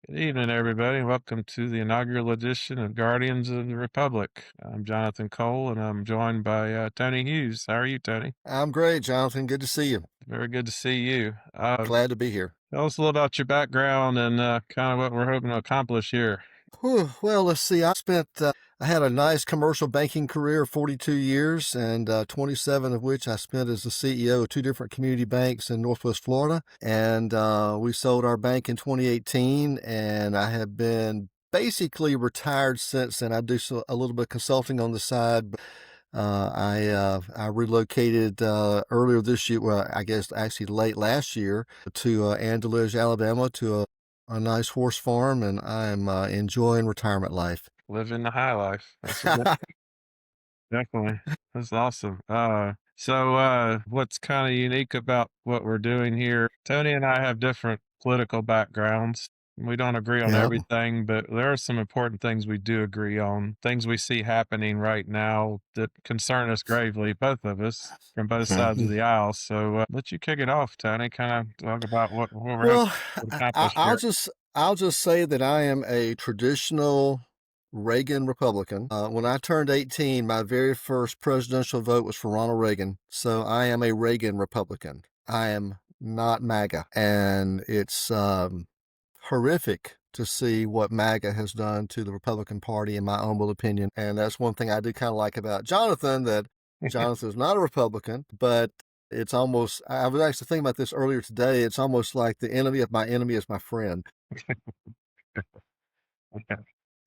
Good evening, everybody. Welcome to the inaugural edition of Guardians of the Republic. I'm Jonathan Cole, and I'm joined by Tony Hughes. How are you, Tony? I'm great, Jonathan. Good to see you. Very good to see you. Glad to be here. Tell us a little about your background and kind of what we're hoping to accomplish here. Whew, well, let's see. I had a nice commercial banking career, 42 years, and 27 of which I spent as the CEO of two different community banks in Northwest Florida. And we sold our bank in 2018, and I have been basically retired since then. I do a little bit of consulting on the side. I relocated earlier this year, well, I guess actually late last year, to Andalusia, Alabama, to a nice horse farm, and I'm enjoying retirement life. Living the high life. Definitely. That's awesome. What's kind of unique about what we're doing here? Tony and I have different political backgrounds. We don't agree on Yeah. everything, but there are some important things we do agree on. Things we see happening right now that concern us gravely, both of us, from both sides of Mhm. the aisle. So let you kick it off, Tony. Kind of talk about what we're hoping Well, to I, I- accomplish I'll here. just I'll just say that I am a traditional Reagan Republican. When I turned 18, my very first presidential vote was for Ronald Reagan, so I am a Reagan Republican. I am not MAGA, and it's horrific to see what MAGA has done to the Republican Party, in my humble opinion. And that's one thing I do kind of like about Jonathan, that Jonathan is not a Republican, but it's almost, I was actually thinking about this earlier today. It's almost like the enemy of my enemy is my friend.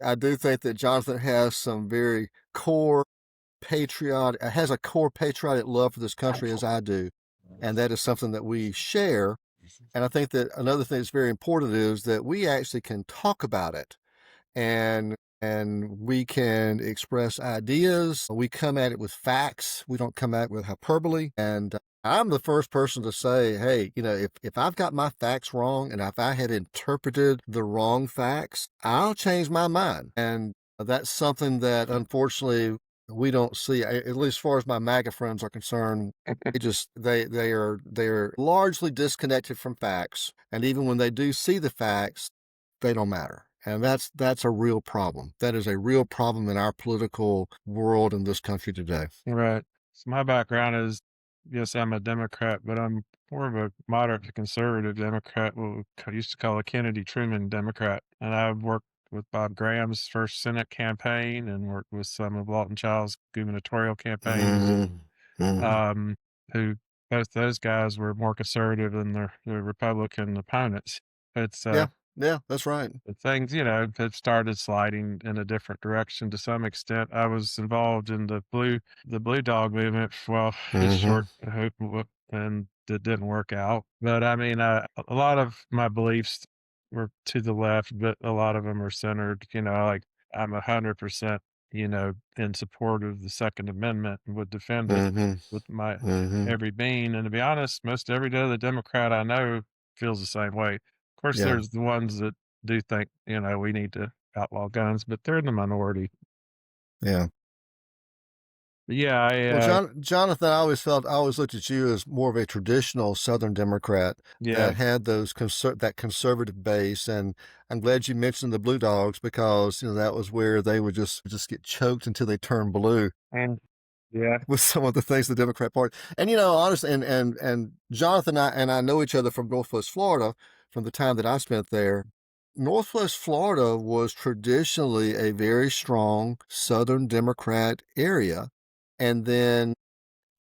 I do think that Jonathan has some very core has a core patriotic love for this country as I do. And that is something that we share. And I think that another thing that's very important is that we actually can talk about it, and we can express ideas. We come at it with facts. We don't come at it with hyperbole. And I'm the first person to say, hey, if I've got my facts wrong and if I had interpreted the wrong facts, I'll change my mind. And that's something that unfortunately we don't see, at least as far as my MAGA friends are concerned. They're largely disconnected from facts. And even when they do see the facts, they don't matter. And that's a real problem. That is a real problem in our political world in this country today. Right. So my background is, yes, I'm a Democrat, but I'm more of a moderate to conservative Democrat, what we used to call a Kennedy Truman Democrat. And I've worked with Bob Graham's first Senate campaign and worked with some of Lawton Child's gubernatorial campaigns, Mm-hmm. Mm-hmm. um, who both those guys were more conservative than their Republican opponents. It's Yeah, yeah, that's right. the things, have started sliding in a different direction to some extent. I was involved in the Blue Dog movement for, well, a Mm-hmm. short and it didn't work out. But I mean, a lot of my beliefs were to the left, but a lot of them are centered, like I'm 100%, in support of the Second Amendment and would defend it Mm-hmm. with my Mm-hmm. every being. And to be honest, most every other Democrat I know feels the same way. Of course, Yeah. there's the ones that do think, we need to outlaw guns, but they're in the minority. Yeah. But yeah, Well, Jonathan, I always looked at you as more of a traditional Southern Democrat yeah, that had that conservative base, and I'm glad you mentioned the Blue Dogs, because that was where they would just get choked until they turned blue and yeah, with some of the things the Democrat Party. And honestly, and Jonathan and I know each other from Northwest Florida, from the time that I spent there. Northwest Florida was traditionally a very strong Southern Democrat area. And then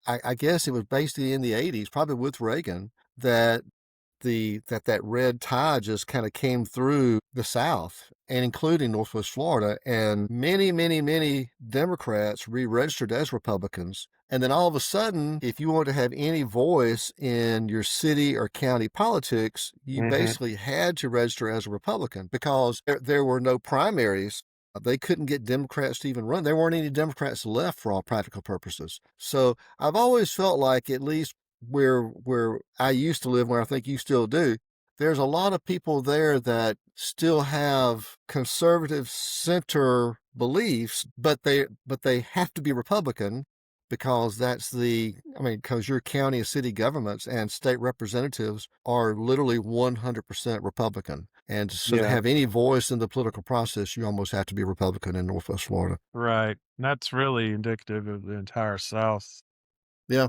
I guess it was basically in the 80s, probably with Reagan, that that red tide just kind of came through the South, and including Northwest Florida, and many Democrats re-registered as Republicans. And then all of a sudden, if you want to have any voice in your city or county politics, you hmm basically had to register as a Republican, because there were no primaries. They couldn't get Democrats to even run. There weren't any Democrats left for all practical purposes. So I've always felt like, at least where I used to live, where I think you still do, there's a lot of people there that still have conservative center beliefs, but they have to be Republican because because your county and city governments and state representatives are literally 100% Republican. And so to Yeah, have any voice in the political process, you almost have to be Republican in Northwest Florida. right. And that's really indicative of the entire South. Yeah.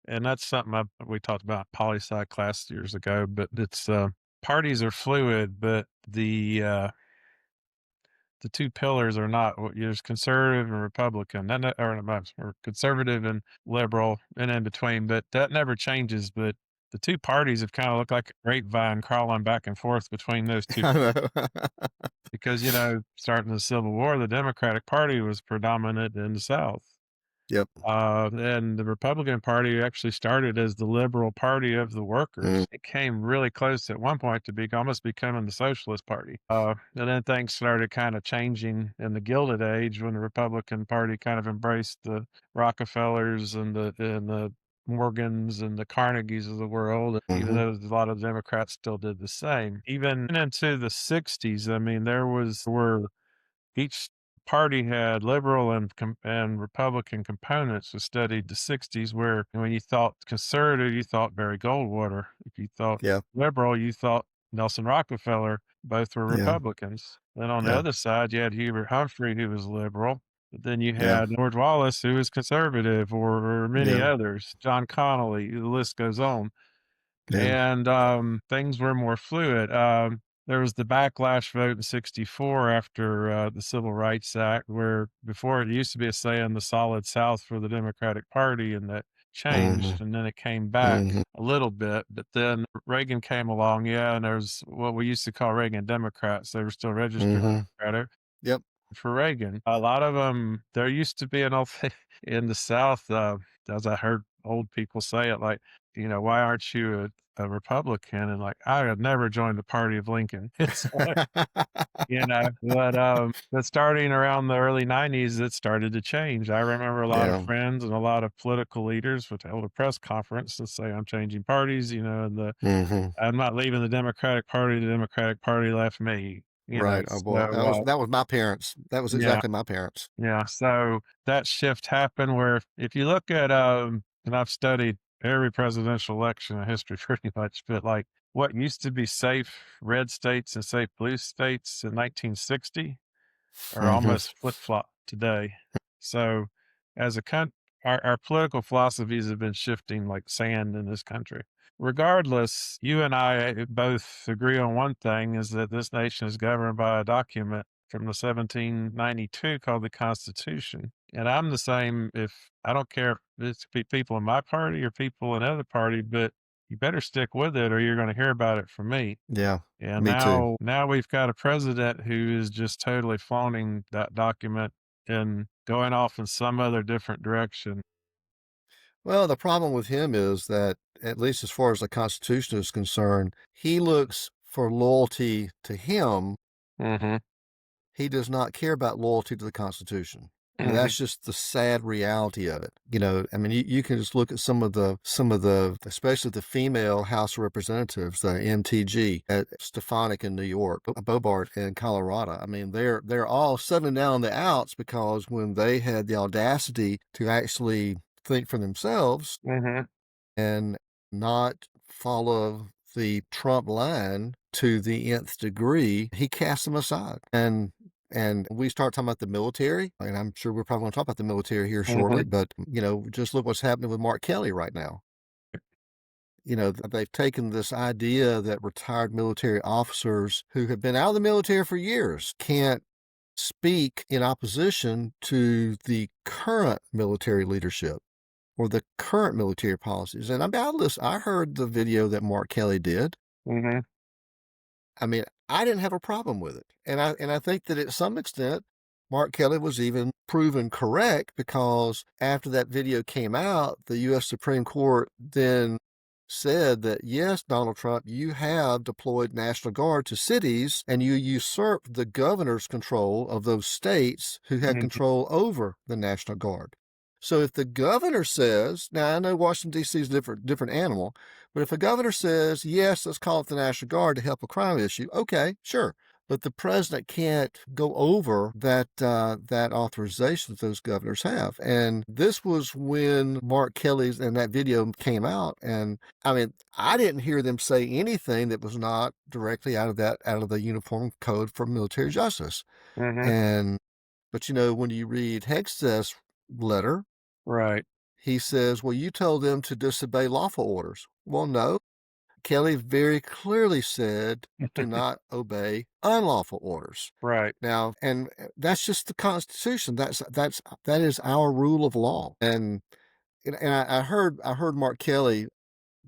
And that's something we talked about poli sci class years ago, but it's parties are fluid, but the two pillars are not. There's conservative and Republican, or conservative and liberal, and in between. But that never changes. But the two parties have kind of looked like a grapevine crawling back and forth between those two. I know. Because starting the Civil War, the Democratic Party was predominant in the South. Yep. And the Republican Party actually started as the Liberal Party of the Workers. It came really close at one point to be almost becoming the Socialist Party. And then things started kind of changing in the Gilded Age when the Republican Party kind of embraced the Rockefellers and the Morgans and the Carnegies of the world, even though a lot of Democrats still did the same. Even into the 60s, I mean, were each party had liberal and Republican components. We studied the 60s, where when you thought conservative, you thought Barry Goldwater. If you thought Yeah. liberal, you thought Nelson Rockefeller. Both were Yeah. Republicans. Then on the Yeah. other side, you had Hubert Humphrey, who was liberal. But then you Yeah. had George Wallace, who was conservative, or many Yeah. others. John Connolly. The list goes on. Yeah. And things were more fluid. There was the backlash vote in '64 after the Civil Rights Act, where before it used to be a say in the Solid South for the Democratic Party, and that Mm-hmm. changed, and then it came back Mm-hmm. a little bit. But then Reagan came along, yeah, and there's what we used to call Reagan Democrats. They were still registered Mm-hmm. Democratic Yep. for Reagan. A lot of them, there used to be an old thing in the South, as I heard old people say it, like, why aren't you a Republican? And like, I had never joined the party of Lincoln. It's like, but starting around the early 90s, it started to change. I remember a lot of Yeah. friends and a lot of political leaders would hold a press conference and say, I'm changing parties, and Mm-hmm. I'm not leaving the Democratic Party. The Democratic Party left me, Right. Oh boy. so, That was my parents. That was yeah. exactly my parents. Yeah, so that shift happened where if you look at, and I've studied every presidential election in history pretty much, but like what used to be safe red states and safe blue states in 1960 are Mm-hmm. almost flip-flop today. So as a country, our political philosophies have been shifting like sand in this country. Regardless, you and I both agree on one thing, is that this nation is governed by a document from the 1792 called the Constitution. And I'm the same. If I don't care if it's people in my party or people in other party, but you better stick with it or you're going to hear about it from me. Yeah. And Me too. now we've got a president who is just totally flaunting that document and going off in some other different direction. Well, the problem with him is that, at least as far as the Constitution is concerned, he looks for loyalty to him. Mm-hmm. He does not care about loyalty to the Constitution. I mean, Mm-hmm. that's just the sad reality of it. I mean, you can just look at some of the, especially the female House of Representatives, the MTG at Stefanik in New York, Bobart in Colorado. I mean, they're all settling down the outs because when they had the audacity to actually think for themselves Mm-hmm. and not follow the Trump line to the nth degree, he cast them aside. And we start talking about the military, and I'm sure we're probably going to talk about the military here Mm-hmm. shortly, but just look what's happening with Mark Kelly right now. They've taken this idea that retired military officers who have been out of the military for years can't speak in opposition to the current military leadership or the current military policies. And I heard the video that Mark Kelly did. Mm-hmm. I mean, I didn't have a problem with it. And I think that at some extent, Mark Kelly was even proven correct, because after that video came out, the U.S. Supreme Court then said that, yes, Donald Trump, you have deployed National Guard to cities and you usurped the governor's control of those states who had Mm-hmm. control over the National Guard. So if the governor says, now I know Washington, D.C. is a different animal, but if a governor says, yes, let's call it the National Guard to help a crime issue, okay, sure. but the president can't go over that authorization that those governors have. And this was when Mark Kelly's and that video came out. And I mean, I didn't hear them say anything that was not directly out of the Uniform Code for Military Justice. Mm-hmm. And but when you read Hegseth's letter, Right. he says, well, you told them to disobey lawful orders. Well, no. Kelly very clearly said, do not obey unlawful orders. Right. Now, and that's just the Constitution. That is our rule of law. And I heard Mark Kelly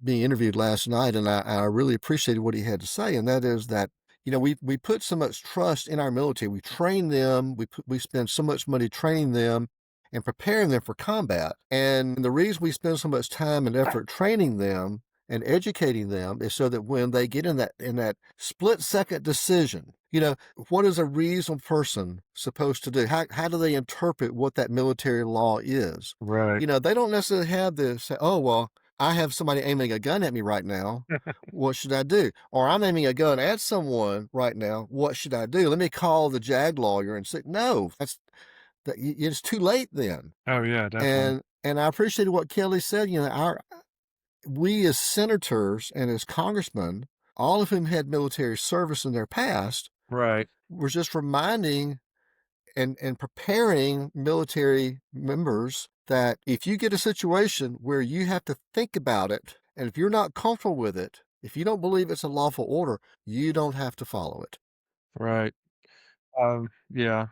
being interviewed last night, and I really appreciated what he had to say. And that is that we put so much trust in our military. We train them. We spend so much money training them and preparing them for combat. And the reason we spend so much time and effort training them and educating them is so that when they get in that split-second decision, what is a reasonable person supposed to do? How do they interpret what that military law is? Right. They don't necessarily have this say, oh, well, I have somebody aiming a gun at me right now. What should I do? Or I'm aiming a gun at someone right now. What should I do? Let me call the JAG lawyer and say, no, it's too late then. Oh yeah, definitely. And I appreciated what Kelly said. We as senators and as congressmen, all of whom had military service in their past, Right. were just reminding and preparing military members that if you get a situation where you have to think about it, and if you're not comfortable with it, if you don't believe it's a lawful order, you don't have to follow it. Right. Yeah.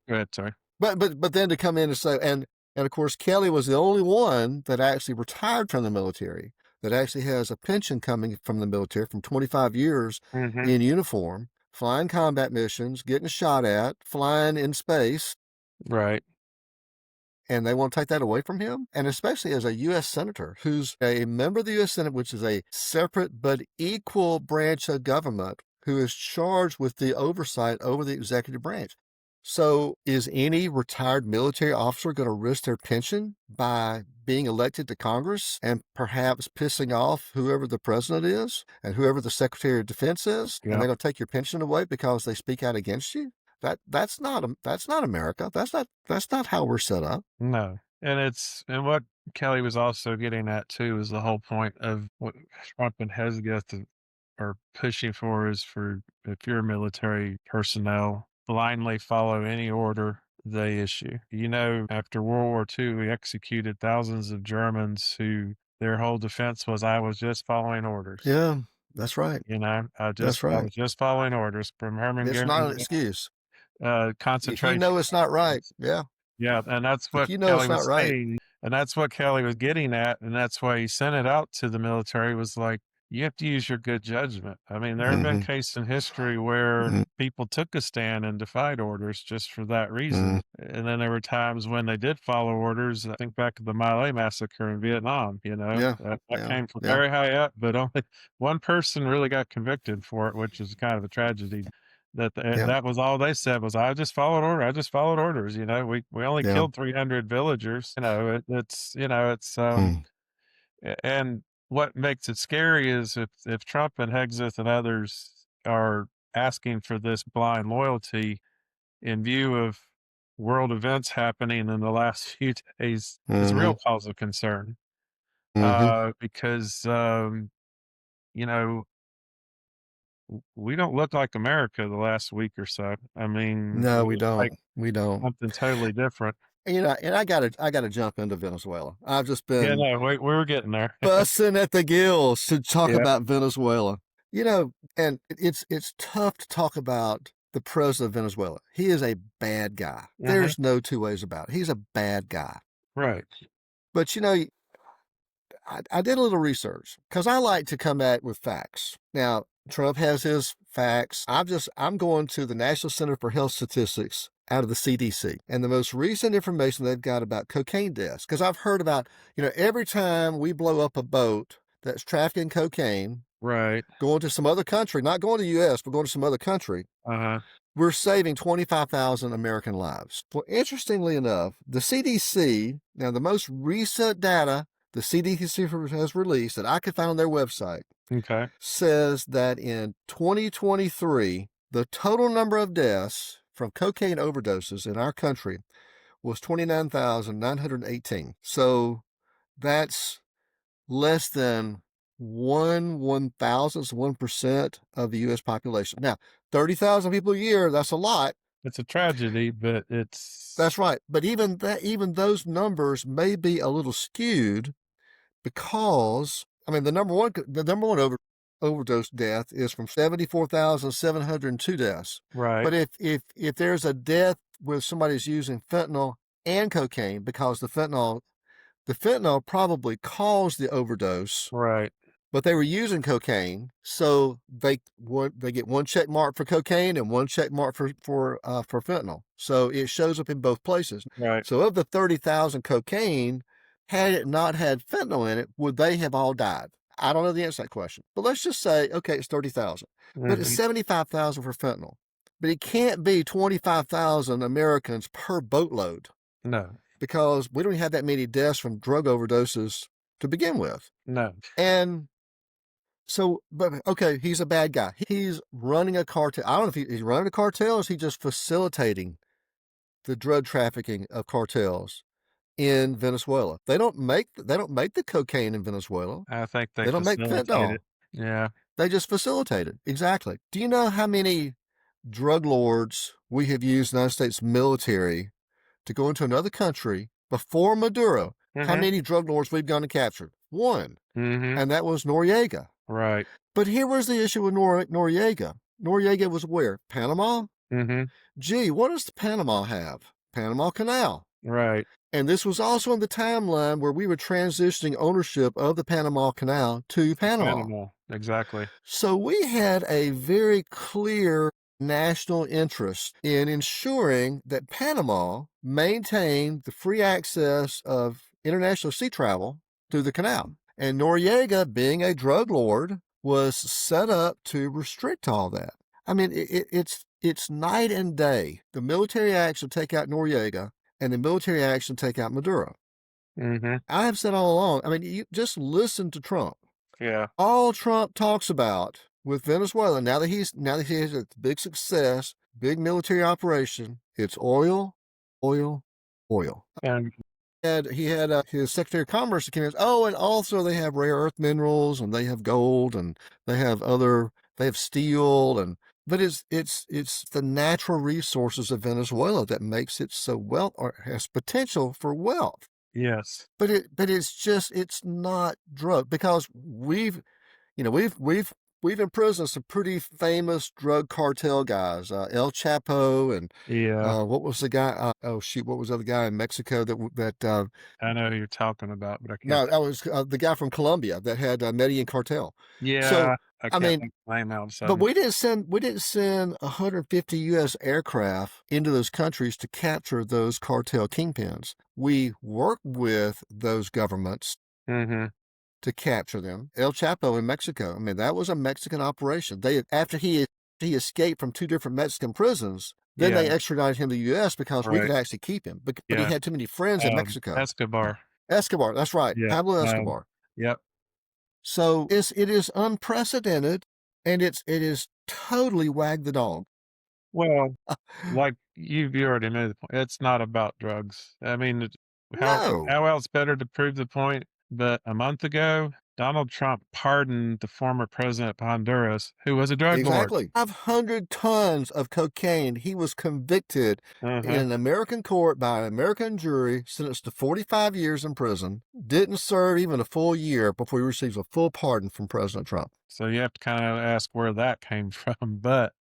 Go ahead, sorry. But then to come in and say, and of course Kelly was the only one that actually retired from the military, that actually has a pension coming from the military from 25 years Mm-hmm. in uniform, flying combat missions, getting shot at, flying in space. Right. And they want to take that away from him? And especially as a U.S. Senator who's a member of the U.S. Senate, which is a separate but equal branch of government, who is charged with the oversight over the executive branch. So is any retired military officer going to risk their pension by being elected to Congress and perhaps pissing off whoever the president is and whoever the Secretary of Defense is, and Yeah. they're going to take your pension away because they speak out against you? That's not America. That's not how we're set up. No. And what Kelly was also getting at too is the whole point of what Trump and Hesketh are pushing for is for if you're military personnel, blindly follow any order they issue. After World War II, we executed thousands of Germans who their whole defense was, I was just following orders. Yeah, that's right. I That's I right. was just following orders from Herman It's not Goering, an excuse. If you concentration know it's not right, camps. yeah. Yeah, and that's If what you know Kelly it's not was right. saying, and that's what Kelly was getting at, and that's why he sent it out to the military was like, you have to use your good judgment. I mean, there have been Mm-hmm. cases in history where Mm-hmm. people took a stand and defied orders just for that Mm-hmm. reason. And then there were times when they did follow orders. I think back to the My Lai massacre in Vietnam, Yeah, that yeah, came from yeah, very high up, but only one person really got convicted for it, which is kind of a tragedy. yeah, That was all they said was, I just followed order. I just followed orders. We only yeah. killed 300 villagers. Mm. And what makes it scary is if Trump and Hegseth and others are asking for this blind loyalty in view of world events happening in the last few days is a Mm-hmm. real cause of concern. Mm-hmm. Because you know, we don't look like America the last week or so. I mean, No, we we look like don't. We don't. something totally different. And I gotta jump into Venezuela. I've just Yeah, been no, we were getting there. busting at the gills to talk Yeah. about Venezuela. And it's tough to talk about the president of Venezuela. He is a bad guy. Mhm. There's no two ways about it. He's a bad guy. Right. But I did a little research because I like to come at with facts. Now, Trump has his facts. I'm going to the National Center for Health Statistics out of the CDC and the most recent information they've got about cocaine deaths. Because I've heard about, every time we blow up a boat that's trafficking cocaine, Right. going to some other country, not going to the US, but going to some other country, Uh-huh. we're saving 25,000 American lives. Well, interestingly enough, the CDC, now the most recent data the CDC has released that I could find on their website, Okay. says that in 2023, The total number of deaths from cocaine overdoses in our country was 29,918. So that's less than 1/1000th 1% of the U.S. population. Now, 30,000 people a year, that's a lot. It's a tragedy, but That's it's right. But even those numbers may be a little skewed because, I mean, the number one overdose death is from 74,702 deaths. right, But if there's a death where somebody's using fentanyl and cocaine, because the fentanyl probably caused the overdose, right, but they were using cocaine, so they get one check mark for cocaine and one check mark for fentanyl. So it shows up in both places. right. So of the 30,000 cocaine, had it not had fentanyl in it, would they have all died? I don't know the answer to that question, but let's just say, okay, it's 30,000, but it's Mhm. 75,000 for fentanyl. But it can't be 25,000 Americans per boatload No, because we don't have that many deaths from drug overdoses to begin with. no. And so, but okay, he's a bad guy. He's running a cartel. I don't know if he's running a cartel or is he just facilitating the drug trafficking of cartels in Venezuela. They don't make the cocaine in Venezuela. I think they They don't make facilitate fentanyl. it. Yeah. They just facilitate it. Exactly. Do you know how many drug lords we have used the United States military to go into another country before Maduro? How Mhm. many drug lords we've gone and captured? One, Mhm. and that was Noriega. Right. But here was the issue with Noriega. Noriega was where? Panama? Mhm. Gee, what does Panama have? Panama Canal. Right. And this was also in the timeline where we were transitioning ownership of the Panama Canal to Panama. Panama. Exactly. So we had a very clear national interest in ensuring that Panama maintained the free access of international sea travel through the canal. And Noriega, being a drug lord, was set up to restrict all that. I mean, it's night and day. The military action to take out Noriega and the military action to take out Maduro. Mhm. I have said all along, I mean, you just listen to Trump. Yeah. All Trump talks about with Venezuela, now that he has a big success, big military operation, it's oil, oil, oil. And He had his Secretary of Commerce that came in. Oh, and also they have rare earth minerals, and they have gold, and they have steel, and but it's the natural resources of Venezuela that makes it so wealth or has potential for wealth. yes. But it's not drug because we've imprisoned some pretty famous drug cartel guys, El Chapo and Yeah. what was the guy? Oh shoot, what was the other guy in Mexico that I know who you're talking about, but I can't no, think. that was the guy from Colombia that had Medellin cartel. So Yeah, I I can't mean, think of the name all of a but sudden. we didn't send 150 U.S. aircraft into those countries to capture those cartel kingpins. We worked with those governments Mhm. to capture them. El Chapo in Mexico. I mean, that was a Mexican operation. After he escaped from two different Mexican prisons, then Yeah. they extradited him to the U.S. because we Right. could actually keep him. But he Yeah. had too many friends in Mexico. Escobar. Escobar, that's right, Yeah. Pablo Escobar. Yep. So it is unprecedented, and it is totally wag the dog. Well, like you already made the point. It's not about drugs. I mean, No, how else better to prove the point? But a month ago, Donald Trump pardoned the former president of Honduras, who was a drug lord. exactly. 500 tons of cocaine. He was convicted in Uh-huh. an American court by an American jury, sentenced to 45 years in prison, didn't serve even a full year before he receives a full pardon from President Trump. So you have to kind of ask where that came from.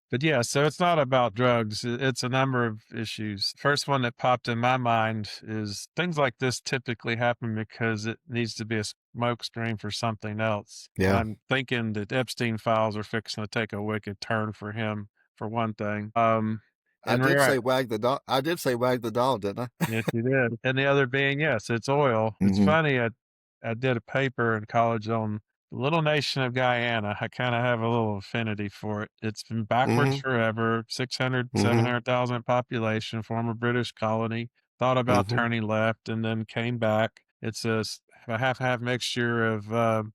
But yeah, so it's not about drugs. It's a number of issues. First one that popped in my mind is things like this typically happen because it needs to be a smoke screen for something else. And Yeah, I'm thinking that Epstein files are fixing to take a wicked turn for him, for one thing. I And did right, say wag the dog. I did say wag the dog, didn't I? yes, you did. And the other being, yes, it's oil. It's Mm-hmm. funny. I did a paper in college on the little nation of Guyana. I kind of have a little affinity for it. It's been backwards Mm-hmm. forever, 600, Mm-hmm. 700,000 population, former British colony. Thought about Mm-hmm. turning left and then came back. It's a half mixture of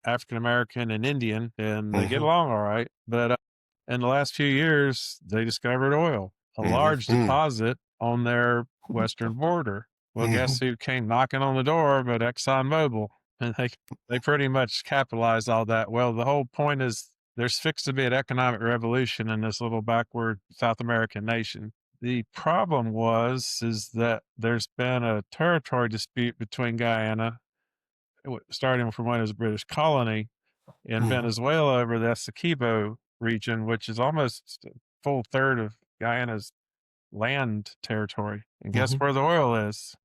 African American and Indian, and they get Mm-hmm. along all right. But in the last few years, they discovered oil, a large Mm-hmm. deposit on their western border. Well, Mm-hmm. guess who came knocking on the door but ExxonMobil? And they pretty much capitalized all that. Well, the whole point is there's fixed to be an economic revolution in this little backward South American nation. The problem is that there's been a territory dispute between Guyana, starting from when it was a British colony, in Mm-hmm. Venezuela over the Essequibo region, which is almost a full third of Guyana's land territory. And guess Mm-hmm. where the oil is?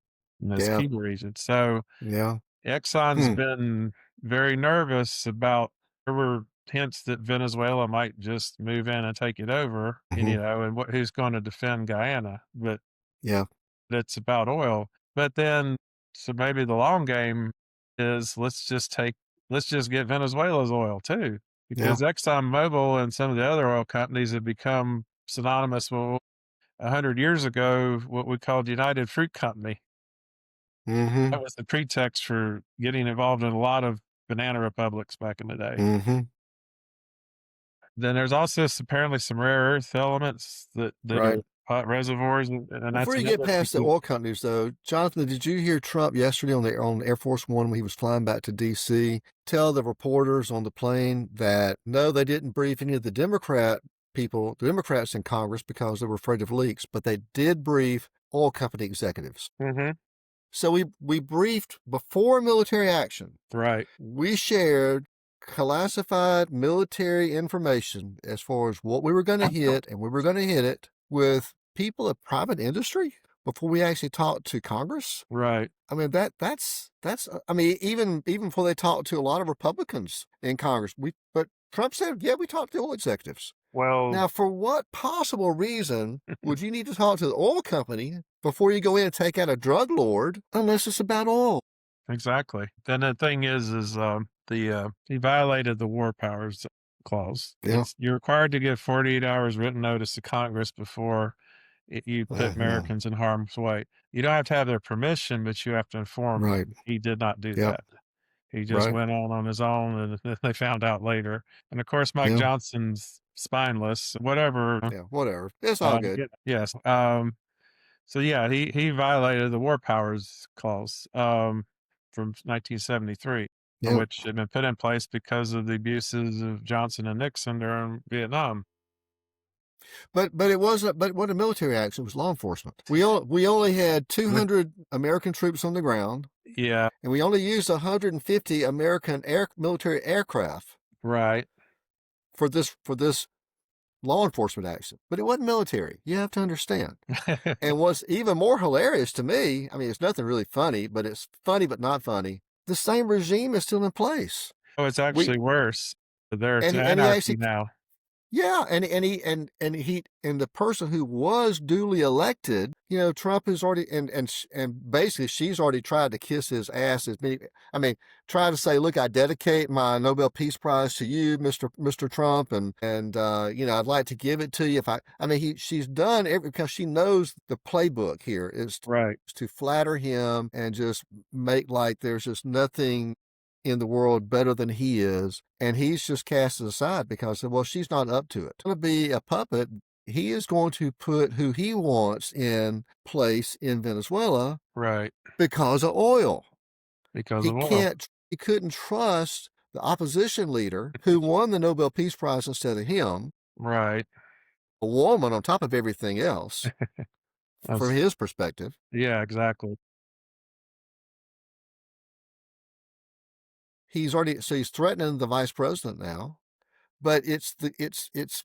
In the Yeah. Essequibo region. So Yeah. Exxon's Hmm. been very nervous about, there were hints that Venezuela might just move in and take it over, and Mm-hmm. and who's going to defend Guyana? But Yeah. it's about oil. But then, so maybe the long game is let's just get Venezuela's oil too, Yeah. because ExxonMobil and some of the other oil companies have become synonymous with 100 years ago what we called United Fruit Company. Mm-hmm. That was the pretext for getting involved in a lot of banana republics back in the day. Mm-hmm. Then there's also apparently some rare earth elements that Right. are hot reservoirs, and that's Before you get another past the because oil companies, though, Jonathan, did you hear Trump yesterday on Air Force One when he was flying back to D.C. tell the reporters on the plane that no, they didn't brief any of the the Democrats in Congress because they were afraid of leaks, but they did brief oil company executives. Mhm. So we briefed before military action. Right. We shared classified military information as far as what we were going to hit, and we were going to hit it with people of private industry before we actually talked to Congress. Right. I mean that's I mean even before they talked to a lot of Republicans in Congress. But Trump said, yeah, we talked to oil executives. Well, Now, for what possible reason would you need to talk to the oil company before you go in and take out a drug lord unless it's about oil? exactly. Then the thing he violated the war powers clause. Yeah. You're required to give 48 hours written notice to Congress before you put Yeah. Americans in harm's way. You don't have to have their permission, but you have to inform Right. them. He did not do Yep. that. He just Right. went on his own, and then they found out later. And of course, Mike Yeah. Johnson's spineless, whatever. Yeah. Whatever. It's all good. Yes. So yeah, he violated the war powers clause from 1973, Yep. which had been put in place because of the abuses of Johnson and Nixon during Vietnam. But it wasn't. But what a military action, it was law enforcement. We only had 200 American troops on the ground, Yeah, and we only used 150 American military aircraft right. for this law enforcement action. But it wasn't military. You have to understand. And what's even more hilarious to me, I mean, it's nothing really funny, but it's funny but not funny. The same regime is still in place. Oh, it's We actually worse. There's and he anarchy actually now. Yeah, and the person who was duly elected, Trump has already and basically she's already tried to kiss his ass as many. I mean, try to say, look, I dedicate my Nobel Peace Prize to you, Mr. Trump, and I'd like to give it to you if I mean she's done every because she knows the playbook here is Right, to flatter him and just make like there's just nothing in the world better than he is, and he's just cast it aside because, well, she's not up to it. It's going to be a puppet. He is going to put who he wants in place in Venezuela right. because of oil. Because of oil. He couldn't trust the opposition leader who won the Nobel Peace Prize instead of him, Right. a woman on top of everything else, from That's, his perspective. yeah, exactly. He's threatening the vice president now. But it's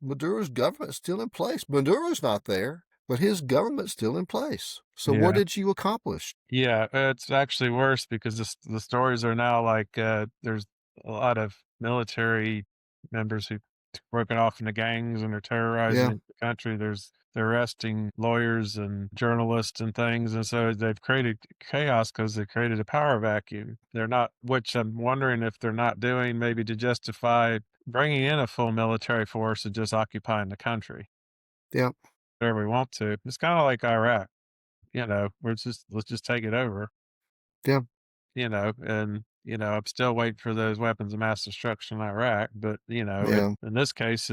Maduro's government still in place. Maduro's not there, but his government's still in place. So what Yeah. did you accomplish? Yeah, it's actually worse because the stories are now like there's a lot of military members who broken off into gangs and are Yeah, terrorizing the country. They're arresting lawyers and journalists and things, and so they've created chaos because they created a power vacuum. They're not, which I'm wondering if they're not doing maybe to justify bringing in a full military force and just occupying the country yeah, whatever we want to. It's kind of like Iraq, let's just take it over, yeah. and I'm still waiting for those weapons of mass destruction in Iraq, but, Yeah. in this case,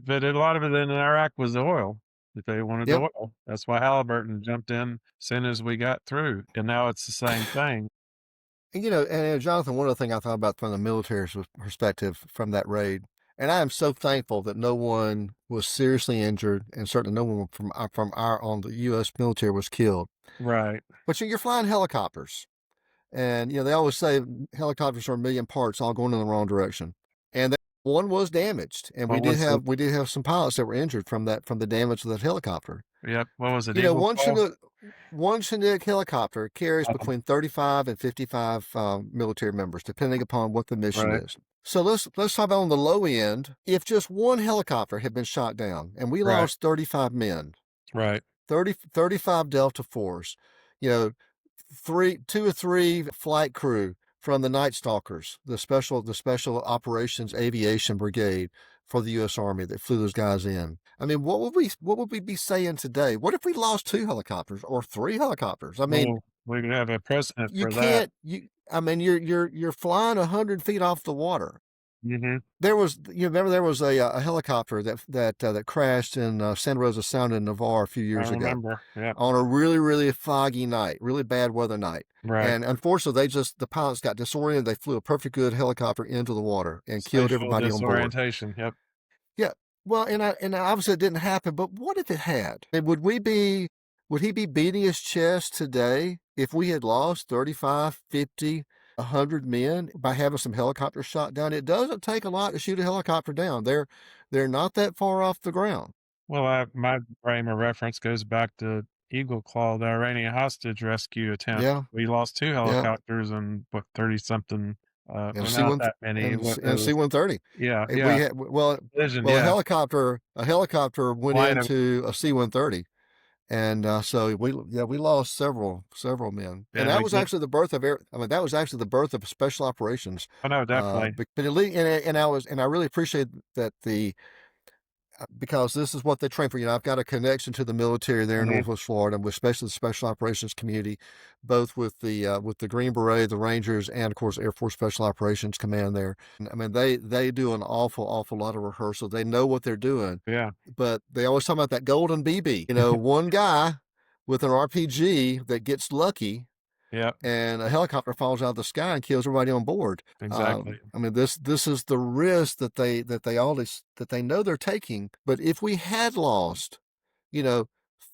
but a lot of it in Iraq was oil, that they wanted the Yep. oil. That's why Halliburton jumped in as soon as we got through, and now it's the same thing. And, Jonathan, one other thing I thought about from the military perspective from that raid, and I am so thankful that no one was seriously injured, and certainly no one from our on the U.S. military was killed. Right. But you're flying helicopters, and they always say helicopters are a million parts, all going in the wrong direction. And one was damaged, and we What did was it? have some pilots that were injured from the damage of that helicopter. Yep, what was it, You know, Eagle one Claw? Chinook one Chinook helicopter carries between 35 and 55 military members, depending upon what the mission Right, is. So let's talk about on the low end. If just one helicopter had been shot down and we right, lost 35 men, right. 35 Delta Force, you know, two or three flight crew from the Night Stalkers, the special operations aviation brigade for the U.S. Army that flew those guys in. I mean, what would we be saying today? What if we lost two helicopters or three helicopters? I mean, Well, we could have a precedent you for that. can't. I mean, you're flying 100 feet off the water. Mhm. There was, remember there was a helicopter that crashed in Santa Rosa Sound in Navarre a few I years ago remember, yep. on a really, really foggy night, really bad weather night. Right. And unfortunately, the pilots got disoriented. They flew a perfect good helicopter into the water and killed Spatial everybody on board. disorientation, yep. Yeah. Well, and obviously it didn't happen, but what if it had? And would he be beating his chest today if we had lost 35, 50, 100 men by having some helicopters shot down? It doesn't take a lot to shoot a helicopter down. They're not that far off the ground. Well, my frame of reference goes back to Eagle Claw, the Iranian hostage rescue attempt. Yeah. We lost 2 Yeah. helicopters and, what, 30 something, And well, C not one that many, what it and was. C-130. Yeah, We yeah, had Vision, well yeah, a helicopter went flying 'em, into a C-130. And so we lost several men, and and that we was did. actually the birth of air. I mean, that was actually the birth of special operations. Oh, no, definitely. But at least, and I really appreciate that because this is what they train for. I've got a connection to the military there in Mhm, Northwest Florida, and especially the special operations community, both with the Green Beret, the Rangers, and of course Air Force Special Operations Command there. And, I mean, they do an awful lot of rehearsal. They know what they're doing, yeah, but they always talk about that golden BB. One guy with an RPG that gets lucky yep, and a helicopter falls out of the sky and kills everybody on board. exactly. I mean, this is the risk that they know they're taking. But if we had lost, you know,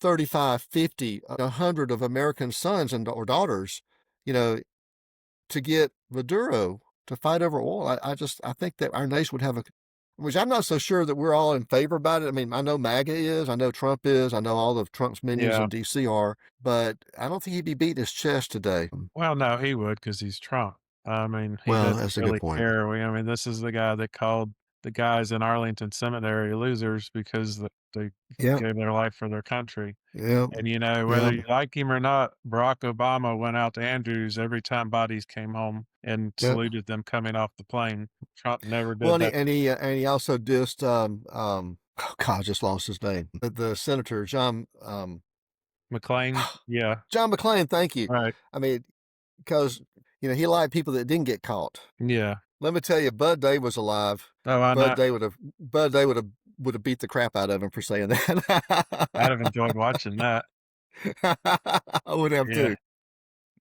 35, 50, 100 of American sons or daughters, you know, to get Maduro to fight over oil, I think that our nation would have which I'm not so sure that we're all in favor about it. I mean, I know MAGA is, I know Trump is, I know all of Trump's minions Yeah. in DC are, but I don't think he'd be beating his chest today. Well, no, he would, because he's Trump. I mean, he Well, doesn't that's a good really point. care. I mean, this is the guy that called the guys in Arlington Cemetery losers because they Yep, gave their life for their country. yep, And, whether yep, you like him or not, Barack Obama went out to Andrews every time bodies came home and yep. saluted them coming off the plane. Trump never Well, did that. and he also dissed oh God, I just lost his name. The senator McLean, yeah, John McClain. Thank you. right. I mean, because he liked people that didn't get caught. Yeah. Let me tell you, Bud Day was alive. Oh, I know. Bud Day would have beat the crap out of him for saying that. I'd have enjoyed watching that. I would have Yeah.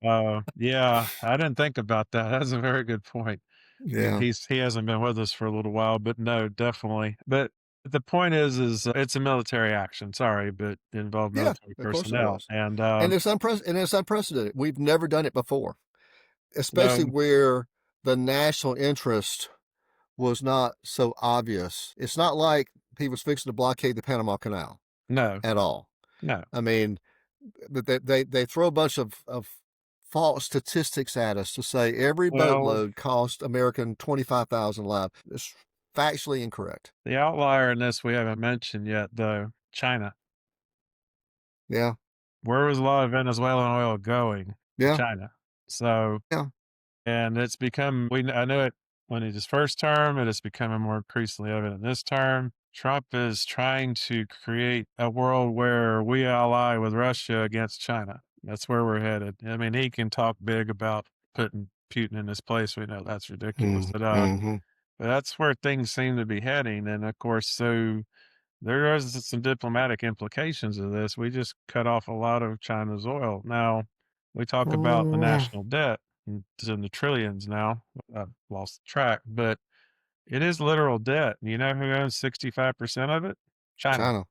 too. Yeah, I didn't think about that. That's a very good point. Yeah, He hasn't been with us for a little while, but no, definitely. But the point is it's a military action. Sorry, but it involved yeah, military of course it personnel, was. and And it's unprecedented. We've never done it before, especially no, where the national interest was not so obvious. It's not like he was fixing to blockade the Panama Canal no, at all. no. I mean, they throw a bunch of false statistics at us to say every Well, boatload cost American 25,000 lives. It's factually incorrect. the outlier in this we haven't mentioned yet, though, China. Yeah, Where was a lot of Venezuelan oil going? To yeah, China. So, yeah, and it's become I knew it when in his first term, it is becoming more increasingly evident this term. Trump is trying to create a world where we ally with Russia against China. That's where we're headed. I mean, he can talk big about putting Putin in his place. We know that's ridiculous, Mm-hmm. but that's where things seem to be heading. And of course, so there is some diplomatic implications of this. We just cut off a lot of China's oil. Now, we talk about the Mm, national debt, and it's in the trillions now. I've lost track, but it is literal debt. You know who owns 65% of it? China. China.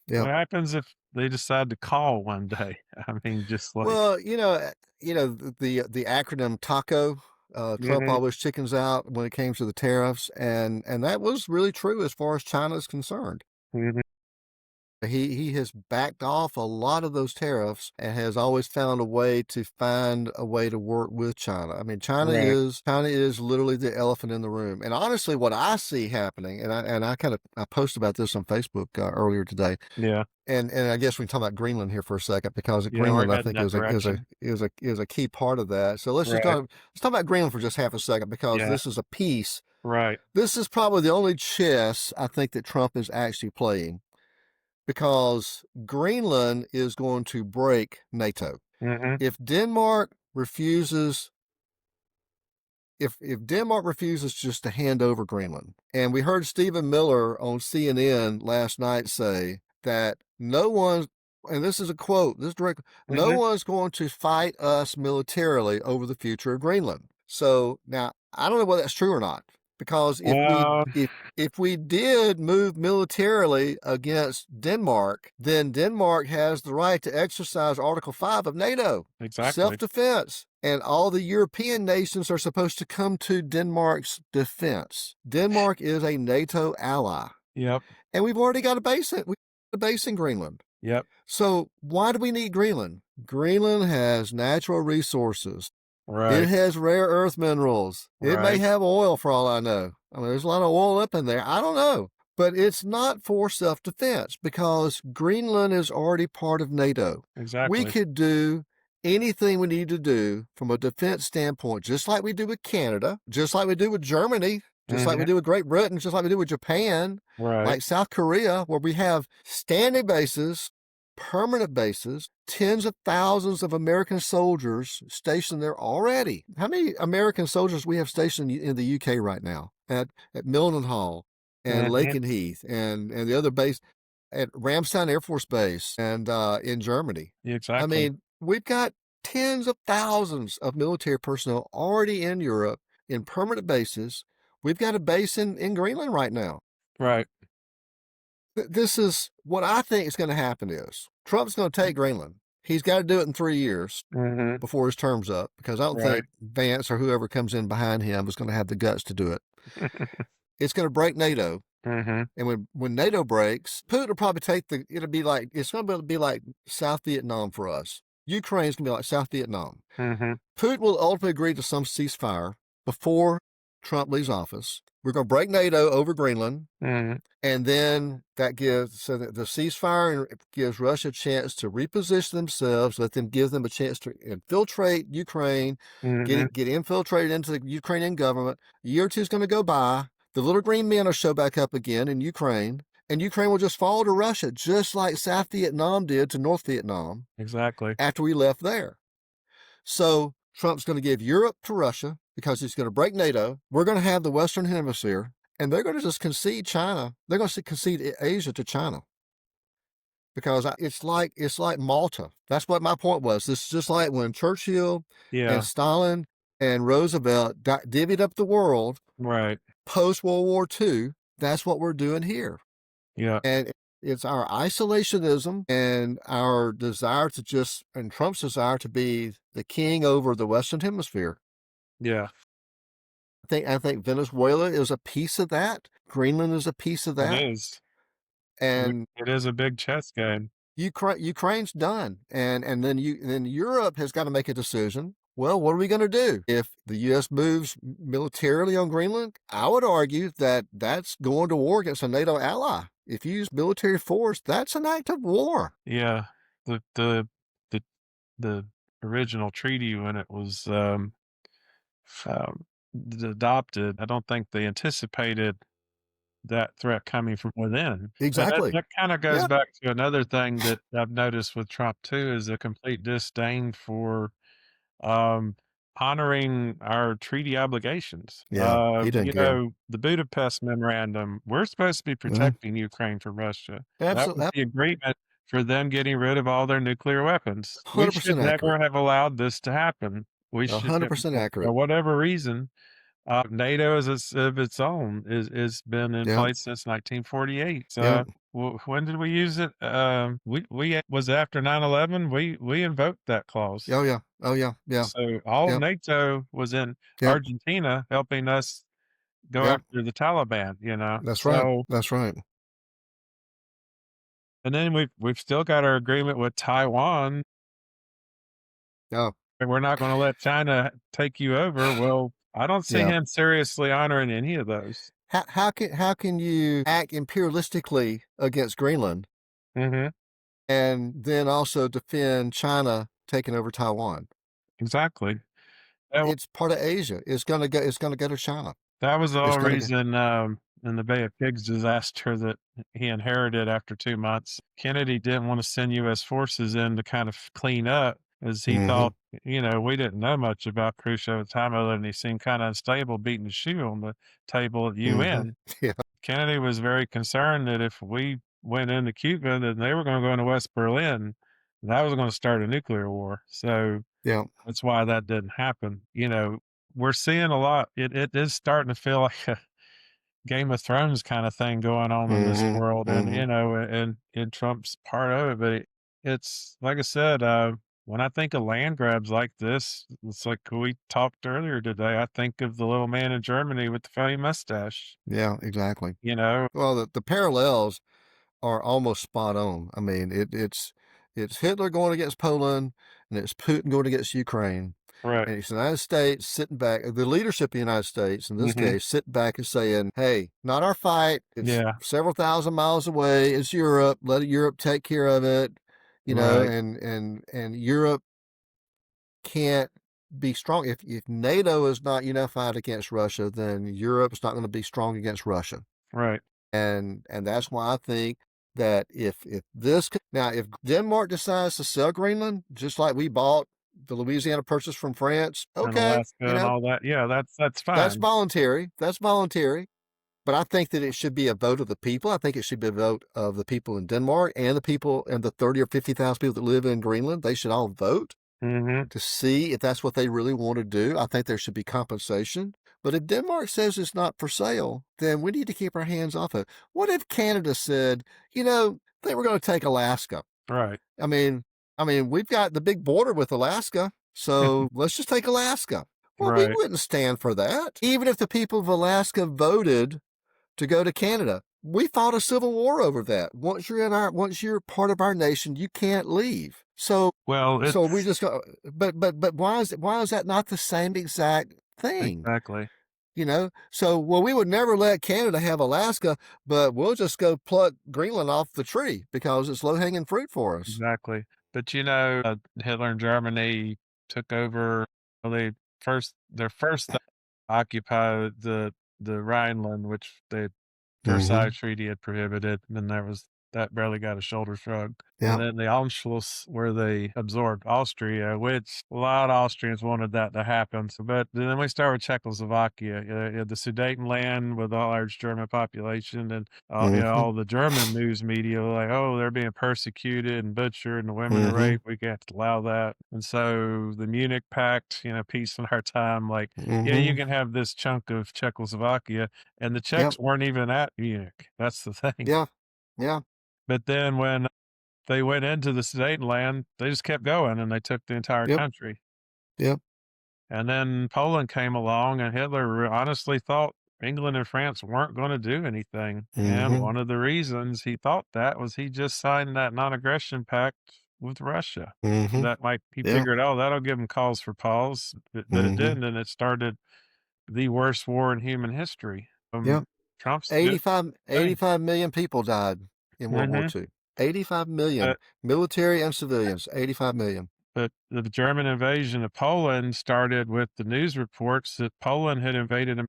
What Yep. happens if they decide to call one day? I mean, just like, Well, the acronym TACO. Trump mhm, always chickens out when it came to the tariffs, and that was really true as far as China is concerned. mhm, He has backed off a lot of those tariffs and has always found a way to work with China. I mean, right, China is literally the elephant in the room. And honestly, what I see happening, and I posted about this on Facebook earlier today, yeah, and I guess we can talk about Greenland here for a second because yeah, we're Greenland I heading think that direction. is a key part of that. So Right, let's talk about Greenland for just half a second because yeah, this is a piece. right, This is probably the only chess I think that Trump is actually playing because Greenland is going to break NATO. mhm, If Denmark refuses if Denmark refuses just to hand over Greenland, and we heard Stephen Miller on CNN last night say that no one, and this is a quote, this direct, no mhm, one's going to fight us militarily over the future of Greenland. So now I don't know whether that's true or not, because well, if we did move militarily against Denmark, then Denmark has the right to exercise Article 5 of NATO, exactly, self-defense. And all the European nations are supposed to come to Denmark's defense. Denmark is a NATO ally. yep, And we've already got a base in Greenland. yep, So why do we need Greenland? Greenland has natural resources. It right, has rare earth minerals. It may right, have oil for all I know. I mean, there's a lot of oil up in there. I don't know. But it's not for self defense because Greenland is already part of NATO. We exactly, could do anything we need to do from a defense standpoint, just like we do with Canada, just like we do with Germany, just like we mhm, do with Great Britain, just like we do with Japan, right, like South Korea, where we have standing bases, permanent bases, tens of thousands of American soldiers stationed there already. How many American soldiers we have stationed in the UK right now at Mildenhall and mhm, Lakenheath and the other base at Ramstein Air Force Base and in Germany? I exactly, mean, we've got tens of thousands of military personnel already in Europe in permanent bases. We've got a base in Greenland right now. right, This is what I think is going to happen is Trump's going to take Greenland. He's got to do it in 3 years mhm, before his term's up because I don't right, think Vance or whoever comes in behind him is going to have the guts to do it. It's going to break NATO. mhm, And when NATO breaks, Putin will probably it's going to be like South Vietnam for us. Ukraine's going to be like South Vietnam. mhm, Putin will ultimately agree to some ceasefire before Trump leaves office. We're going to break NATO over Greenland. mhm, And then that gives so that the ceasefire gives Russia a chance to reposition themselves, give them a chance to infiltrate Ukraine, mhm, get infiltrated into the Ukrainian government. A year or two is going to go by. The little green men will show back up again in Ukraine, and Ukraine will just fall to Russia, just like South Vietnam did to North Vietnam exactly, after we left there. So Trump's going to give Europe to Russia because he's going to break NATO. We're going to have the Western Hemisphere, and they're going to just concede China. They're going to concede Asia to China because it's like Malta. That's what my point was. This is just like when Churchill and yeah, Stalin and Roosevelt divvied up the world right, post World War II. That's what we're doing here, yeah, and it's our isolationism and our desire and Trump's desire to be the king over the Western Hemisphere. yeah, I think Venezuela is a piece of that. Greenland is a piece of it that, is. and It is a big chess game. Ukraine's done, and then Europe has got to make a decision. Well, what are we going to do if the U.S. moves militarily on Greenland? I would argue that that's going to war against a NATO ally. If you use military force, that's an act of war. Yeah, the the the original treaty when it was, um, adopted, I don't think they anticipated that threat coming from within. But Exactly. that kinda goes Yeah. back to another thing that I've noticed with Trump too, is a complete disdain for, um, honoring our treaty obligations. Yeah, he didn't care. The Budapest Memorandum, we're supposed to be Mhm. protecting Ukraine from Russia. That was Absolutely, the agreement for them getting rid of all their nucleir weapons. We should 100% accurate. never have allowed this to happen. We should, 100% for accurate. whatever reason, NATO is of its own is been in Yep, place since 1948. yep. When did we use it? We was it after 9/11. We invoked that clause. Oh, yeah. Oh, yeah, yeah, So all of yep, NATO was in yep, Argentina helping us go yep. after the Taliban, That's right, So, that's right. and then we've still got our agreement with Taiwan, Oh, and we're not gonna let China take you over. Well, I don't see yeah. him seriously honoring any of those. How can you act imperialistically against Greenland Mhm. and then also defend China taking over Taiwan? Exactly. That It's part of Asia. It's gonna go to China. That was the It's whole gonna go. reason, in the Bay of Pigs disaster that he inherited after 2 months. Kennedy didn't wanna send US forces in to kind of clean up as he Mhm, thought, we didn't know much about Khrushchev at the time other than he seemed kinda unstable beating his shoe on the table at mhm. UN. Yeah, Kennedy was very concerned that if we went into Cuba, then they were gonna go into West Berlin. That was gonna start a nuclear war. So yeah. that's why that didn't happen. We're seeing a lot. It is starting to feel like a Game of Thrones kind of thing going on in this Mhm, world, and mhm. and Trump's part of it. But it's like I said, when I think of land grabs like this, it's like we talked earlier today. I think of the little man in Germany with the funny mustache. Yeah, exactly. You know, Well, the parallels are almost spot on. I mean, it's Hitler going against Poland, and it's Putin going against Ukraine, right? and it's the United States sitting back, the leadership of the United States in this Hmm. case, sitting back and saying, "Hey, not our fight. It's Yeah, several thousand miles away. It's Europe. Let Europe take care of it." right, And Europe can't be strong if NATO is not unified against Russia, then Europe's not going to be strong against Russia. right, And that's why I think that if this now if Denmark decides to sell Greenland, just like we bought the Louisiana Purchase from France, and okay, Alaska and all that. Yeah, that's that's fine. voluntary. That's voluntary. But I think that it should be a vote of the people. I think it should be a vote of the people in Denmark and the people and the 30 or 50,000 people that live in Greenland. They should all vote Hmm. to see if that's what they really want to do. I think there should be compensation. But if Denmark says it's not for sale, then we need to keep our hands off it. What if Canada said, they were going to take Alaska? Right, I mean, we've got the big border with Alaska, so let's just take Alaska. Well, we right. wouldn't stand for that. Even if the people of Alaska voted to go to Canada, we fought a civil war over that. Once you're part of our nation, you can't leave. So Well, so we it's just go, but why is that not the same exact thing? exactly. So well, we would never let Canada have Alaska, but we'll just go pluck Greenland off the tree because it's low hanging fruit for us. Exactly. But Hitler and Germany took over. Well, their first thing occupy the Rhineland, which the Versailles Mm-hmm. Treaty had prohibited, and that barely got a shoulder shrug. And Yeah. then the Anschluss, where they absorbed Austria, which a lot of Austrians wanted that to happen. So, but then we start with Czechoslovakia, the Sudetenland with a large German population, and Mm-hmm. all the German news media were like, oh, they're being persecuted and butchered, and the women are Mm-hmm. raped. We can't allow that. And so the Munich Pact, peace in our time, like, yeah, you Mm-hmm. can have this chunk of Czechoslovakia, and the Yep. Czechs weren't even at Munich. That's the thing. Yeah. Yeah. But then when they went into the Sudetenland, they just kept going and they took the entire Yep. country. Yep. And then Poland came along, and Hitler honestly thought England and France weren't going to do anything. And Mm-hmm. one of the reasons he thought that was he just signed that non aggression pact with Russia. Mm-hmm. That might, he Yeah. figured, oh, that'll give him cause for pause. But it Mm-hmm. didn't. And it started the worst war in human history. Yep. Trump's doing 85, the same. 85 million people died in World War Hmm. II. 85 million, military and civilians, 85 million. But the German invasion of Poland started with the news reports that Poland had invaded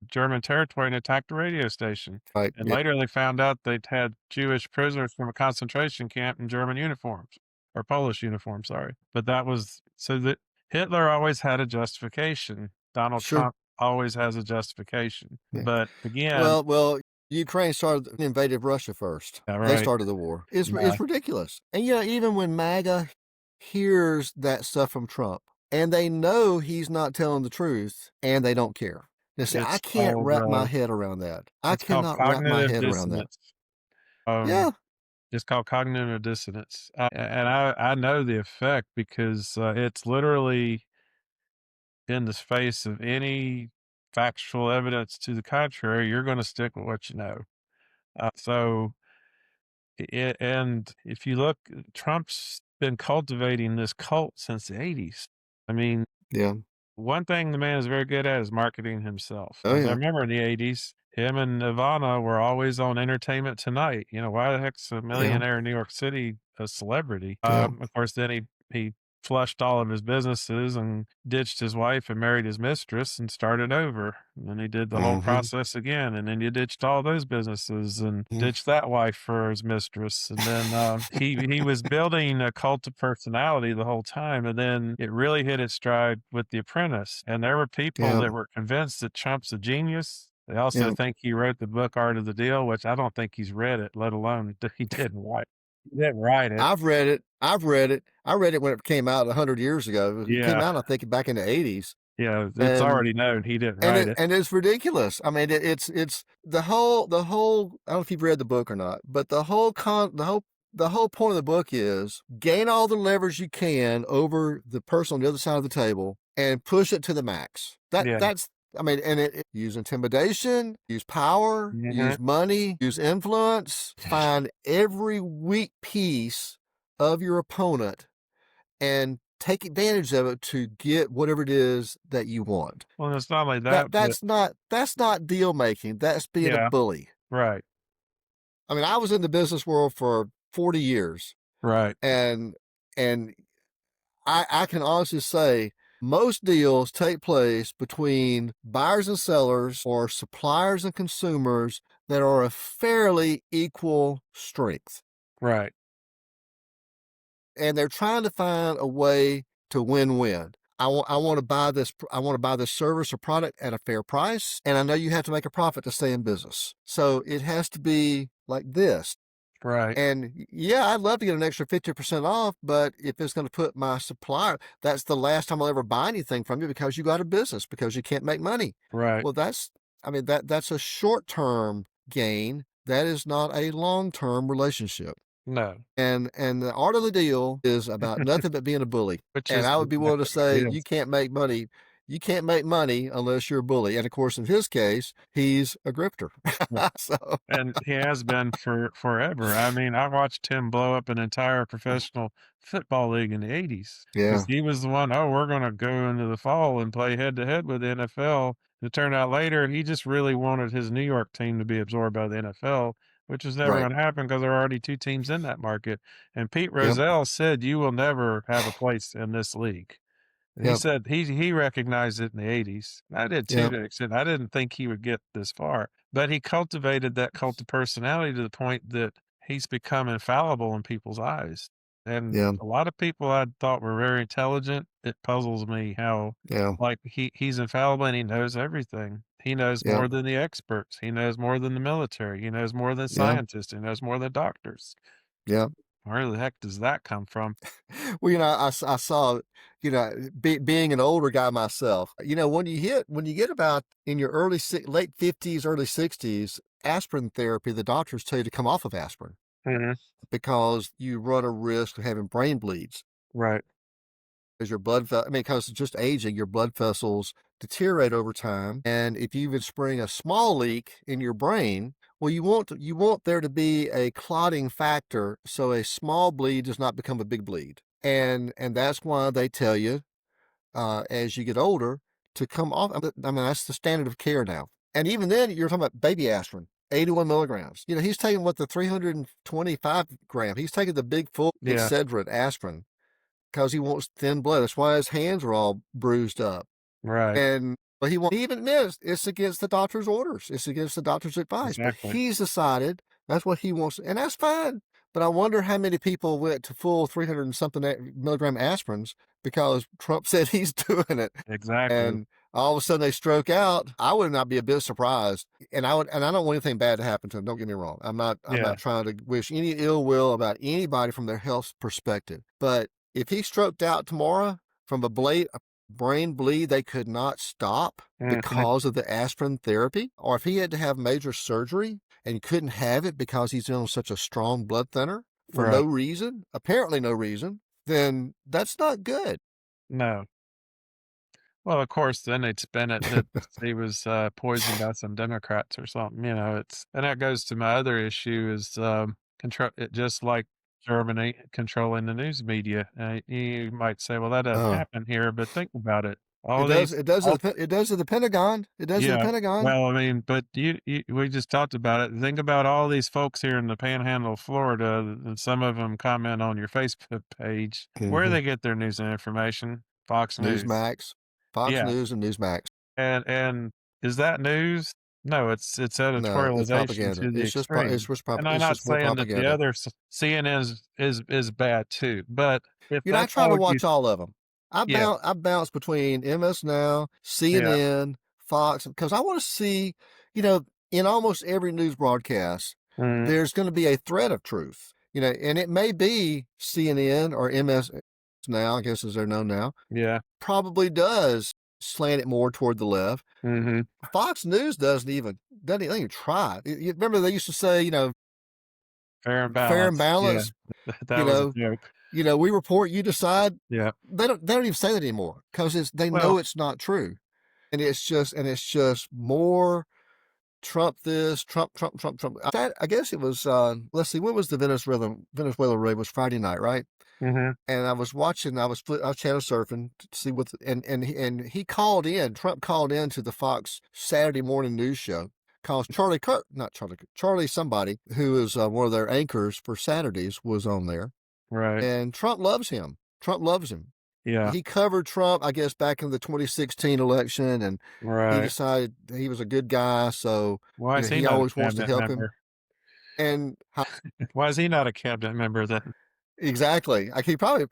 German territory and attacked a radio station. Right. And Yeah. later they found out they'd had Jewish prisoners from a concentration camp in German uniforms or Polish uniforms, sorry. But that was so that Hitler always had a justification. Donald Sure. Trump always has a justification. Yeah. But again, Well, Ukraine started invaded Russia first. yeah, They right. started the war. Yeah, It's ridiculous. And even when MAGA hears that stuff from Trump and they know he's not telling the truth and they don't care. They say, I it's can't called wrap my head around that. I it's called cannot wrap my cognitive head around that. dissonance. Um, Yeah. it's called cognitive dissonance, and I know the effect because it's literally in the face of any factual evidence to the contrary. You're going to stick with what you know. So, and if you look, Trump's been cultivating this cult since the '80s. I mean, Yeah. one thing the man is very good at is marketing himself. Oh As I yeah. remember in the '80s, him and Ivana were always on Entertainment Tonight. You know, why the heck's a Yeah. millionaire in New York City a celebrity? Yeah. Of course, then he flushed all of his businesses and ditched his wife and married his mistress and started over. And then he did the whole Mm-hmm. process again. And then he ditched all those businesses and Mm-hmm. ditched that wife for his mistress. And then he was building a cult of personality the whole time. And then it really hit its stride with The Apprentice. And there were people Yeah. that were convinced that Trump's a genius. They also Yeah. think he wrote the book Art of the Deal, which I don't think he's read it, let alone he didn't write. He didn't write it. I've read it. I've read it. I read it when it came out 100 years ago. It came Yeah, out, I think, back in the '80s. yeah, it's And already known he didn't write it. and it's ridiculous. I mean, it's the whole. I don't know if you've read the book or not, but the whole point of the book is gain all the leverage you can over the person on the other side of the table and push it to the max. Yeah. That's I mean, and use intimidation, use power, Mhm. use money, use influence, find every weak piece of your opponent and take advantage of it to get whatever it is that you want. Well, it's not only that, but That's not deal making. That's being a yeah, bully. right, I mean, I was in the business world for 40 years right, and and I can honestly say most deals take place between buyers and sellers or suppliers and consumers that are of fairly equal strength. right, And they're trying to find a way to win-win. I want to buy this. I want to buy this service or product at a fair price, and I know you have to make a profit to stay in business. So it has to be like this. right, And yeah, I'd love to get an extra 50% off, but if it's going to put my supplier, that's the last time I'll ever buy anything from you because you got a business because you can't make money. right. Well, I mean, that's a short-term gain. That is not a long-term relationship. No, And the art of the deal is about nothing but being a bully. which And is I would be willing to exactly what say it is. you can't make money unless you're a bully. And of course, in his case, he's a grifter. Yeah. So And he has been for forever. I mean, I watched him blow up an entire professional football league in the '80s because yeah, he was the one, "Oh, we're gonna go into the fall and play head to head with the NFL." It turned out later he just really wanted his New York team to be absorbed by the NFL, which was never right. gonna happen because there are already 2 teams in that market. And Pete Yep, Rozelle said, "You will never have a place in this league." He yep, said he recognized it in the '80s. I did too yep, to an extent. I didn't think he would get this far, but he cultivated that cult of personality to the point that he's become infallible in people's eyes. And yeah, a lot of people I thought were very intelligent, it puzzles me how, yeah, like, he's infallible and he knows everything. He knows yeah, more than the experts. He knows more than the military. He knows more than yeah, scientists. He knows more than doctors. yeah. Where the heck does that come from? Well, I saw, being an older guy myself, when you get about in your late 50s, early 60s, aspirin therapy, the doctors tell you to come off of aspirin Mhm. because you run a risk of having brain bleeds Right, as your because just aging, your blood vessels deteriorate over time. And if you even spring a small leak in your brain, well, you want there to be a clotting factor so a small bleed does not become a big bleed. And that's why they tell you as you get older to come off. I mean, that's the standard of care now. And even then, you're talking about baby aspirin, 81 milligrams. He's taking the 325 gram. He's taking the big full yeah, Excedrin aspirin because he wants thin blood. That's why his hands are all bruised up. right, But he even admits it's against the doctor's orders. It's against the doctor's advice. But exactly. he's decided that's what he wants, and that's fine. But I wonder how many people went to full 300 and something milligram aspirins because Trump said he's doing it. Exactly. And all of a sudden they stroke out. I would not be a bit surprised. And I don't want anything bad to happen to them. Don't get me wrong. I'm Yeah. not trying to wish any ill will about anybody from their health perspective. But if he stroked out tomorrow from a brain bleed they could not stop Mhm. because of the aspirin therapy, or if he had to have major surgery and couldn't have it because he's on such a strong blood thinner for no Right. reason, apparently no reason, then that's not good. No. Well, of course, then they'd spin it that he was, poisoned by some Democrats or something, it's and that goes to my other issue is, control it just like Germany controlling the news media. You might say, "Well, that doesn't Uh, happen here," but think about it. it All does. these It does. all It does at the Pentagon. It does at the Yeah. Pentagon. Well, I mean, but you we just talked about it. Think about all these folks here in the Panhandle of Florida, and some of them comment on your Facebook page. Where do Mm-hmm. they get their news and information? Fox News. Newsmax, Fox Yeah. News, and Newsmax. And is that news? No, it's No, it's editorialization propaganda. to the extreme. And I'm It's not just more saying that the propaganda. other CNN is bad too, but if I that's try to all you watch all of them. yeah, I bounce between MS Now, yeah, CNN, Fox, because I want to see, you know, in almost every news broadcast, mhm, there's going to be a thread of truth, and it may be CNN or MS Now, I guess as they're known now, yeah, probably does slant it more toward the left. mhm, Fox News doesn't even try. You remember they used to say, fair and fair and balanced, yeah, balanced, that you was a know, joke. we report, you decide. Yeah. They don't even say that anymore because they know Well it's not true. And it's just more Trump this, Trump. I guess it was let's see, what was the Venezuela raid? Was Friday night, right? mhm, And I was watching, I was channel surfing to see what and he called in, Trump called in to the Fox Saturday morning news show. Calls Charlie Kirk, not Charlie Kirk, Charlie somebody who is one of their anchors for Saturdays was on there. right, And Trump loves him. Trump loves him. yeah, He covered Trump, I guess, back in the 2016 election, and he right. decided he was a good guy, so Why is he he not a always wants to cabinet help him. member? And Why is he not a cabinet member then? exactly, like he probably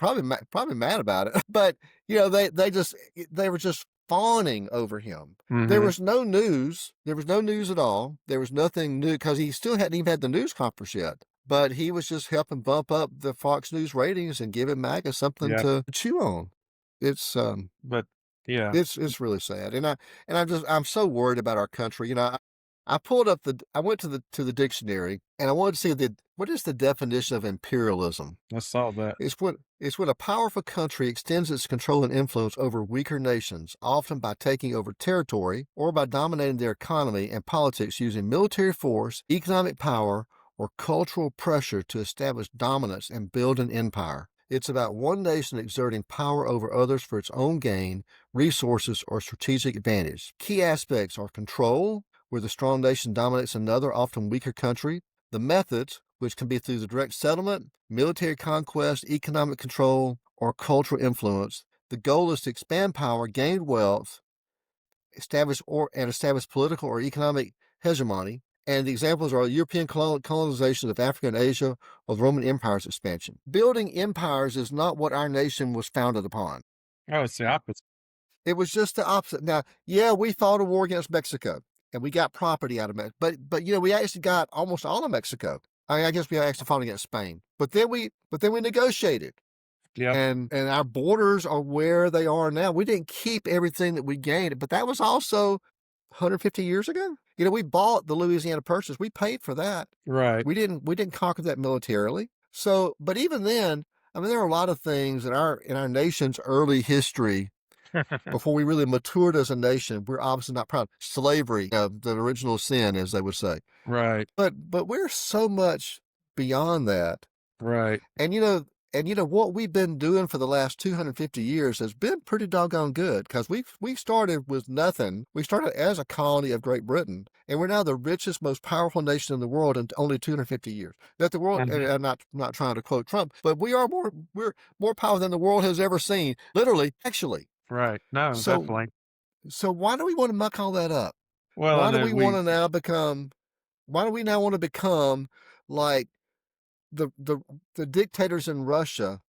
mad about it, but they were just fawning over him. There Mhm, was no news. There was no news at all. There was nothing new because he still hadn't even had the news conference yet. But he was just helping bump up the Fox News ratings and giving MAGA something yeah, to chew on. It's but yeah, it's really sad, I'm so worried about our country. I pulled up I went to the dictionary and I wanted to see what is the definition of imperialism. I saw that. It's when a powerful country extends its control and influence over weaker nations, often by taking over territory or by dominating their economy and politics using military force, economic power, or cultural pressure to establish dominance and build an empire. It's about one nation exerting power over others for its own gain, resources, or strategic advantage. Key aspects are control, where the strong nation dominates another, often weaker country. The methods, which can be through the direct settlement, military conquest, economic control, or cultural influence. The goal is to expand power, gain wealth, establish political or economic hegemony. And the examples are European colonization of Africa and Asia, or the Roman Empire's expansion. Building empires is not what our nation was founded upon. Oh, it's the opposite. It was just the opposite. Now, yeah, we fought a war against Mexico and we got property out of it, but we actually got almost all of Mexico. I guess we actually fought against Spain, but then we negotiated, Yep, and our borders are where they are now. We didn't keep everything that we gained, but that was also 150 years ago. We bought the Louisiana Purchase. We paid for that. right. We didn't conquer that militarily. So, but even then, I mean, there are a lot of things in our nation's early history before we really matured as a nation. We're obviously not proud. Slavery, the original sin, as they would say. Right, But we're so much beyond that. right. And what we've been doing for the last 250 years has been pretty doggone good because we started with nothing. We started as a colony of Great Britain, and we're now the richest, most powerful nation in the world in only 250 years. That the world, and Mhm, I'm not trying to quote Trump, but we're more powerful than the world has ever seen, literally, actually. right. No, So definitely. so why do we want to muck all that up? Well, Why and do then we want to now become? Why do we now want to become like the dictators in Russia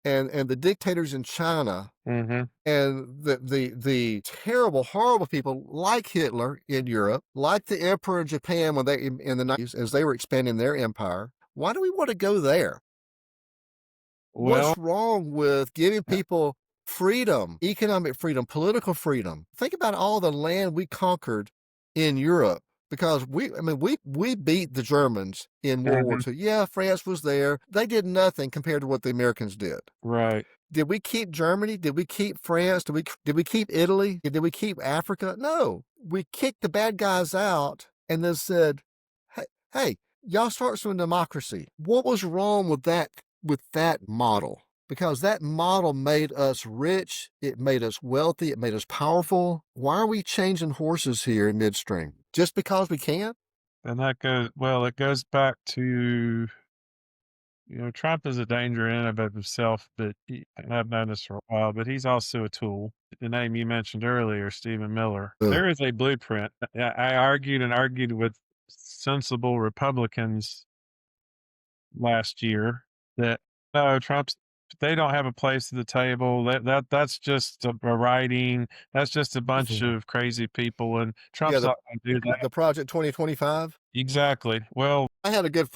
and the dictators in China Mhm. and the terrible, horrible people like Hitler in Europe, like the Emperor of Japan when they in the 90s as they were expanding their empire. Why do we want to go there? Well, What's wrong with giving people freedom, economic freedom, political freedom? Think about all the land we conquered in Europe because we beat the Germans in World War mhm. II. Yeah, France was there. They did nothing compared to what the Americans did. Right. Did we keep Germany? Did we keep France? Did we keep Italy? Did we keep Africa? No. We kicked the bad guys out and then said, hey, y'all start some democracy. What was wrong with that model? Because that model made us rich, it made us wealthy, it made us powerful. Why are we changing horses here in midstream? Just because we can? And that goes well, it goes back to, Trump is a danger in and of himself, but and I've known this for a while, but he's also a tool. The name you mentioned earlier, Stephen Miller, Ugh. there is a blueprint. I argued and argued with sensible Republicans last year that no, Trump's they don't have a place at the table. That's just a writing. That's just a bunch Yeah, of crazy people, and yeah Trump's not going to do that. the Project 2025. Exactly. Well, I had a good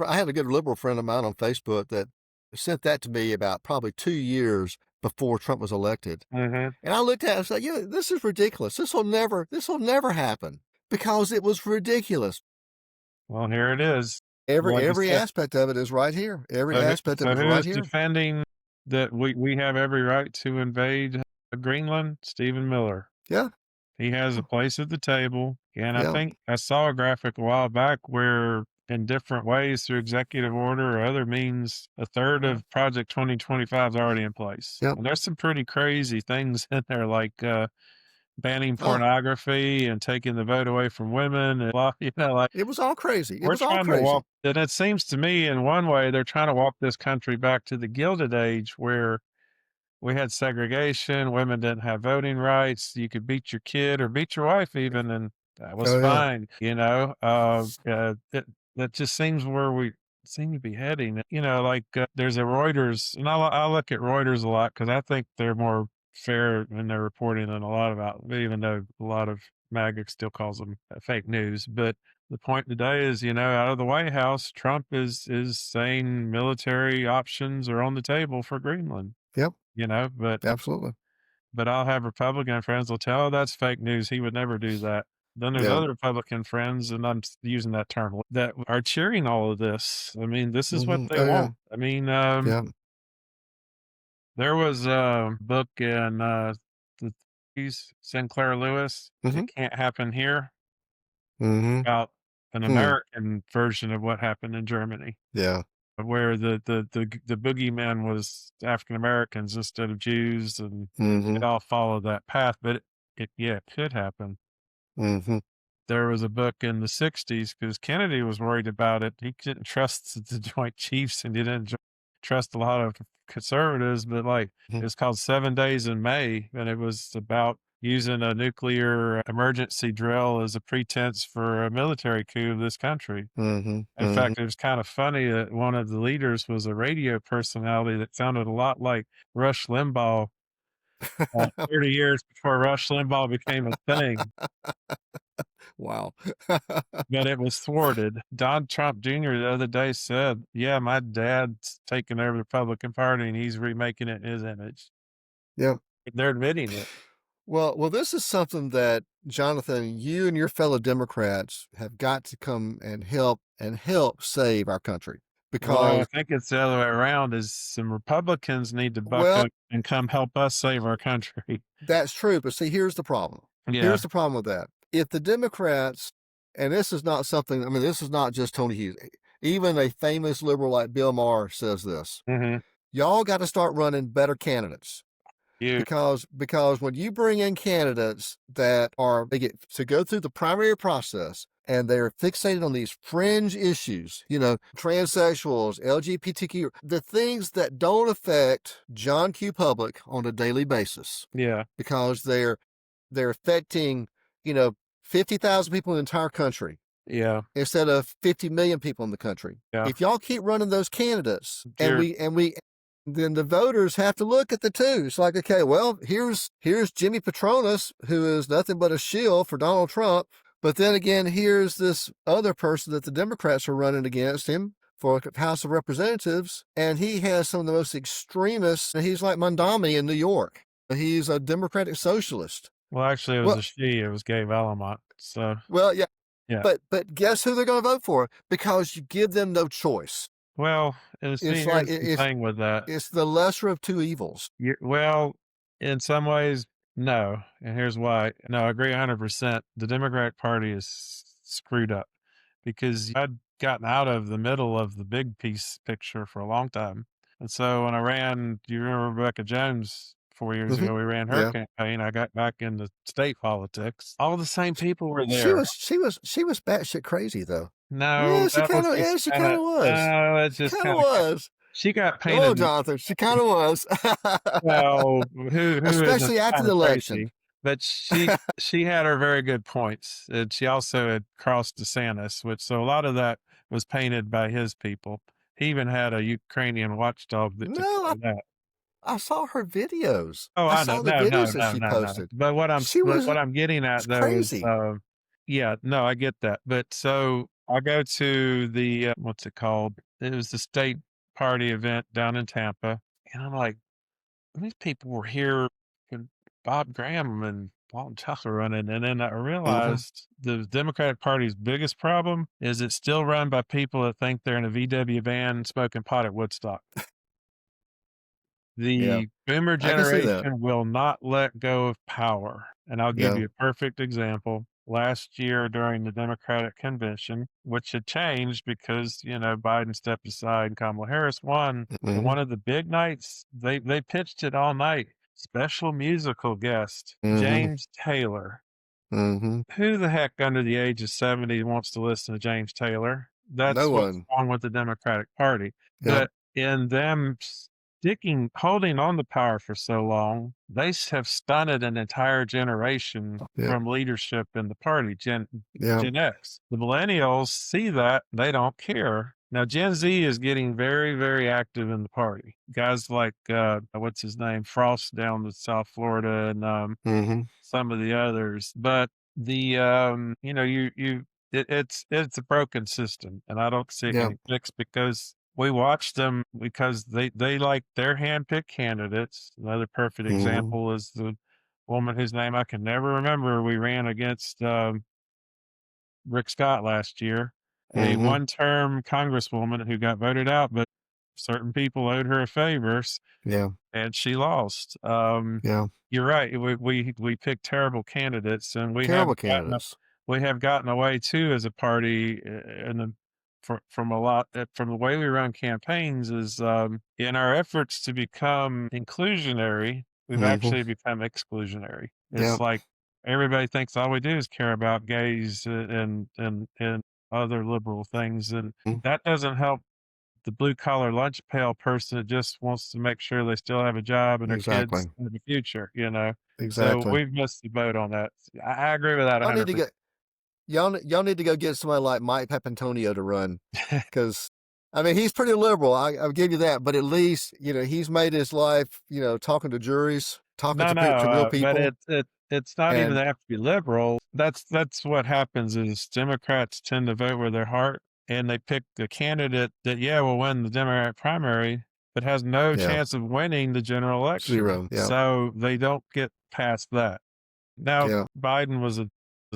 liberal friend of mine on Facebook that sent that to me about probably 2 years before Trump was elected. mhm. And I looked at it and said, yeah, this is ridiculous. This will never happen because it was ridiculous. Well, here it is. Every Like you every said, aspect of it is right here. Every so, aspect of it so is who right is here. defending that we have every right to invade Greenland? Stephen Miller. Yeah. He has a Yeah. place at the table. And I Yeah. think I saw a graphic a while back where, in different ways, through executive order or other means, a third of Project 2025 is already in place. Yep. And there's some pretty crazy things in there, like banning Oh, pornography and taking the vote away from women. And, like it was all crazy. It we're was all trying to crazy. walk, and it seems to me, in one way, they're trying to walk this country back to the Gilded Age where we had segregation, women didn't have voting rights, you could beat your kid or beat your wife even, and that was Oh yeah. fine, that just seems where we seem to be heading, like, there's a Reuters, and I look at Reuters a lot because I think they're more fair in their reporting than a lot of even though a lot of MAGA still calls them fake news, but the point today is, out of the White House, Trump is saying military options are on the table for Greenland. Yep. You know, but Absolutely. but I'll have Republican friends will tell, "Oh, that's fake news. He would never do that." Then there's Yeah. other Republican friends, and I'm using that term, that are cheering all of this. I mean, this is what they Oh yeah. want. I mean, Yeah. there was a book in the Sinclair Lewis, Mm-hmm. "It Can't Happen Here," Mm-hmm. about an Hmm. American version of what happened in Germany, Yeah. where the boogeyman was African Americans instead of Jews, and Mm-hmm. it all followed that path. But yeah, it could happen. Mm-hmm. There was a book in the '60s because Kennedy was worried about it. He didn't trust the Joint Chiefs, and he didn't trust a lot of conservatives. But like, Mm-hmm. it's called 7 Days in May, and it was about using a nuclear emergency drill as a pretense for a military coup of this country. Mm-hmm. In Mm-hmm. fact, it was kind of funny that one of the leaders was a radio personality that sounded a lot like Rush Limbaugh, 30 years before Rush Limbaugh became a thing, Wow. but it was thwarted. Don Trump Jr. the other day said, "Yeah, my dad's taking over the Republican Party and he's remaking it in his image." Yeah. They're admitting it. Well, this is something that Jonathan, you and your fellow Democrats have got to come and help save our country Well, I because, think it's the other way around. Is some Republicans need to buck well, up and come help us save our country. that's true. But see, here's the problem. Yeah. Here's the problem with that. If the Democrats, and this is not something, I mean, this is not just Tony Hughes, even a famous liberal like Bill Maher says this. Mm-hmm. Y'all got to start running better candidates. You. Because when you bring in candidates that are they get to go through the primary process and they're fixated on these fringe issues, transsexuals, LGBTQ, the things that don't affect John Q. Public on a daily basis, Yeah. because they're affecting, 50,000 people in the entire country. Yeah. instead of 50 million people in the country. Yeah. If y'all keep running those candidates Sure. then the voters have to look at the two. It's like, okay, well, here's Jimmy Petronas, who is nothing but a shill for Donald Trump. But then again, here's this other person that the Democrats are running against him for House of Representatives, and he has some of the most extremists. He's like Mondami in New York. He's a Democratic socialist. Well, actually, it was Well, a she. It was Gabe Alamont. So, well, yeah, yeah. but guess who they're going to vote for? Because you give them no choice. Well, and see, It's like here's the thing with that. it's the lesser of two evils. Well, in some ways, no. And here's why. No, I agree 100%. The Democratic Party is screwed up because I'd gotten out of the middle of the big piece picture for a long time. And so when I ran, do you remember Rebecca Jones 4 years Mm-hmm. ago? We ran her Yeah, campaign. I got back into state politics. All the same people were she there. was batshit crazy though. No, that was just She kind kind of, of was. no, it She just kind of kind of, was. she got Come on, painted. Jonathan. She kind of was. Well, who isn't Especially after kind the of election. crazy? But she had her very good points, and she also had crossed Dissonance, which so a lot of that was painted by his people. He even had a Ukrainian watchdog that took No, care of that. I saw her videos. Oh, I I know. saw the No, no, videos that no, she no, no. posted. But She was what I'm getting at though is, crazy. yeah, no, I get that. But so I go to the what's it called? It was the state party event down in Tampa, and I'm like, these people were here and Bob Graham and Walton Tucker running. And then I Mm-hmm. realized the Democratic Party's biggest problem is it's still run by people that think they're in a VW van smoking pot at Woodstock. Yeah, The boomer I can see that. generation will not let go of power. And I'll give Yeah. you a perfect example. Last year during the Democratic convention, which had changed because, Biden stepped aside and Kamala Harris won. And Mm-hmm. one of the big nights, they pitched it all night. Special musical guest, Mm-hmm. James Taylor. Mm-hmm. Who the heck under the age of 70 wants to listen to James Taylor? No That's what's one. wrong with the Democratic Party. Yep. But in them holding on to power for so long, they have stunted an entire generation Yep. from leadership in the party, Yep. Gen X. The millennials see that, they don't care. Now, Gen Z is getting very, very active in the party. Guys like, what's his name, Frost down in South Florida, and Mm-hmm. some of the others. But the it's a broken system, and I don't see it Yep. getting fixed because we watch them because they like their handpicked candidates. Another perfect Mm-hmm. example is the woman whose name I can never remember. We ran against Rick Scott last year, a Mm-hmm. one-term congresswoman who got voted out, but certain people owed her a favor, Yeah. and she lost. Yeah. You're right. We picked terrible candidates, and Terrible candidates. we have gotten away too as a party, and from a lot from the way we run campaigns is in our efforts to become inclusionary, we've Mm-hmm. actually become exclusionary. It's Yep. like everybody thinks all we do is care about gays and other liberal things, and Mm. that doesn't help the blue collar lunch pail person that just wants to make sure they still have a job and their kids Exactly. in the future. So Exactly. we've missed the boat on that. I agree with that Y'all need to 100%. get y'all need to go get somebody like Mike Papantonio to run, because I mean he's pretty liberal. I'll give you that, but at least he's made his life talking to juries, talking No, no, to real but people, it's not even and they have to be liberal. That's what happens is Democrats tend to vote with their heart, and they pick the candidate that will win the Democratic primary, but has no yeah, chance of winning the general election. 0. Yeah. So they don't get past that. Now, Yeah. Biden was an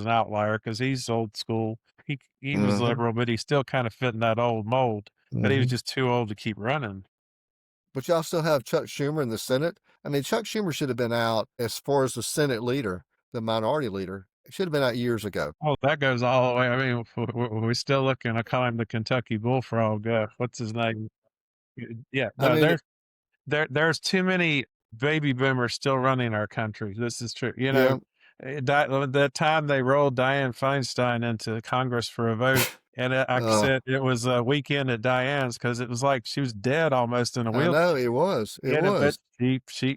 outlier because he's old school. He was Mm-hmm. liberal, but he still kind of fit in that old mold. But he was Mm-hmm. just too old to keep running. But y'all still have Chuck Schumer in the Senate. I mean, Chuck Schumer should have been out as far as the Senate leader, the minority leader. It should have been out years ago. Oh, that goes all the way. I mean, we're still looking. I call him the Kentucky Bullfrog. What's his name? Yeah, I no, mean, there's too many baby boomers still running our country. This is true. yeah. The time they rolled Dianne Feinstein into Congress for a vote, And I Uh, said it was a weekend at Diane's because it was like she was dead almost in a I wheelchair. know it was. It Yeah, but was.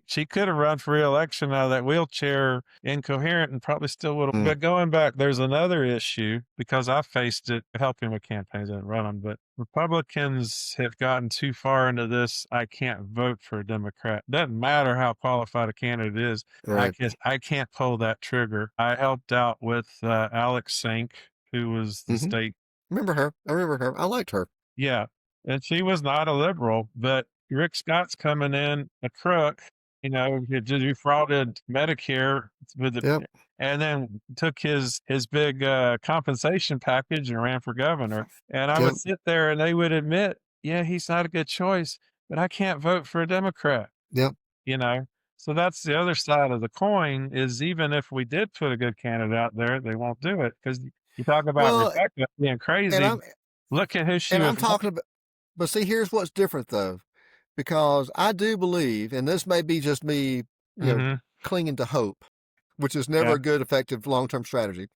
she could have run for reelection out of that wheelchair incoherent and probably still would have. Mm, But going back, there's another issue because I faced it helping with campaigns and running, but Republicans have gotten too far into this. I can't vote for a Democrat. Doesn't matter how qualified a candidate is. right. I can't pull that trigger. I helped out with Alex Sink, who was the Hmm. state. Remember her? I remember her. I liked her. Yeah, and she was not a liberal, but Rick Scott's coming in a crook, he just defrauded Medicare with it, Yep. and then took his big, compensation package and ran for governor, and I Yep. would sit there and they would admit, "Yeah, he's not a good choice, but I can't vote for a Democrat," Yep. you know? So that's the other side of the coin is even if we did put a good candidate out there, they won't do it because you talk about Well, Rebecca being and crazy, I'm look at who she and was. I'm talking about, but see, here's what's different though, because I do believe, and this may be just me, Mhm. clinging to hope, which is never Yeah. a good, effective long-term strategy.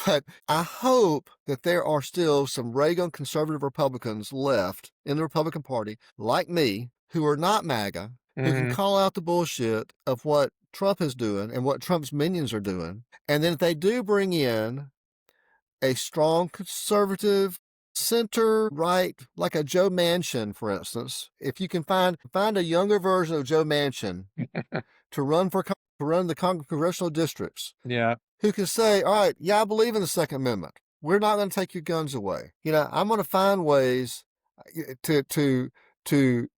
But I hope that there are still some Reagan conservative Republicans left in the Republican Party, like me, who are not MAGA, who can Mhm. call out the bullshit of what Trump is doing and what Trump's minions are doing. And then if they do bring in a strong conservative center right, like a Joe Manchin, for instance, if you can find a younger version of Joe Manchin to run the congressional districts, Yeah. who can say, all right, yeah, I believe in the Second Amendment. We're not going to take your guns away. I'm going to find ways to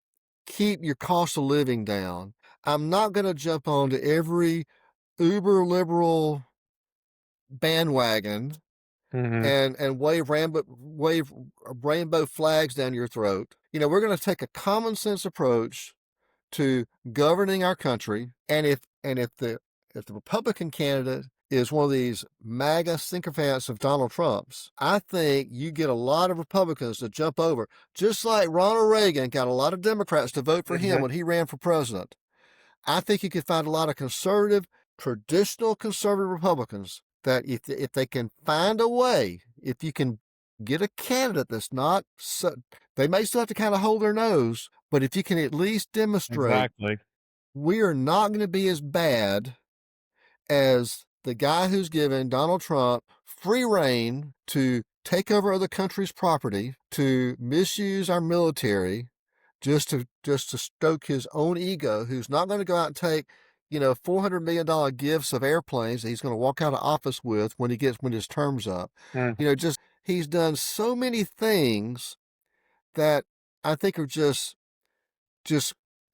keep your cost of living down. I'm not going to jump onto every uber liberal bandwagon Mhm. and wave rainbow flags down your throat. We're going to take a common sense approach to governing our country. And if the Republican candidate is one of these MAGA sycophants of Donald Trump's, I think you get a lot of Republicans to jump over, just like Ronald Reagan got a lot of Democrats to vote for him Mhm. when he ran for president. I think you could find a lot of traditional conservative Republicans that if they can find a way, if you can get a candidate that's not, they may still have to kind of hold their nose, but if you can at least demonstrate Exactly. we are not going to be as bad as the guy who's given Donald Trump free reign to take over other countries' property, to misuse our military, just to stoke his own ego, who's not going to go out and take, $400 million gifts of airplanes that he's going to walk out of office with when his term's up. Mhm. Just he's done so many things that I think are just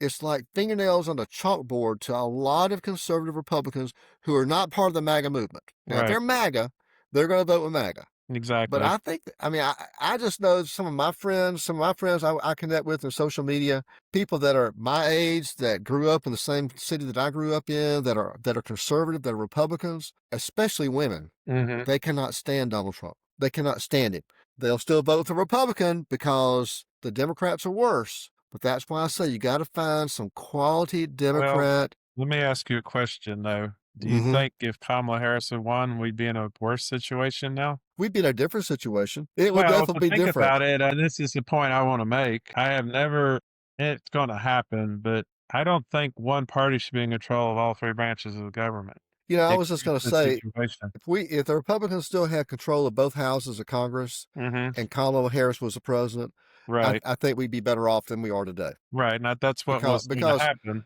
it's like fingernails on a chalkboard to a lot of conservative Republicans who are not part of the MAGA movement. Now, if Right. they're MAGA, they're going to vote with MAGA. But Exactly. I think, I just know some of my friends, I connect with in social media, people that are my age that grew up in the same city that I grew up in, that are conservative, that are Republicans, especially women. Mhm. They cannot stand Donald Trump. They cannot stand him. They'll still vote with the Republican because the Democrats are worse. But that's why I say you got to find some quality Well, Democrat. let me ask you a question, though. Do you Mm-hmm. think if Kamala Harris had won, we'd be in a worse situation now? We'd be in a different situation. It would Well, if definitely you be think different. about it, and this is the point I wanna make, I have never it's gonna happen, but I don't think one party should be in control of all 3 branches of the government. I It was just creates going to this say, situation. if the Republicans still had control of both houses of Congress Mhm. and Kamala Harris was the president, I, Right. I think we'd be better off than we are today Right, now that's what because was gonna because happen.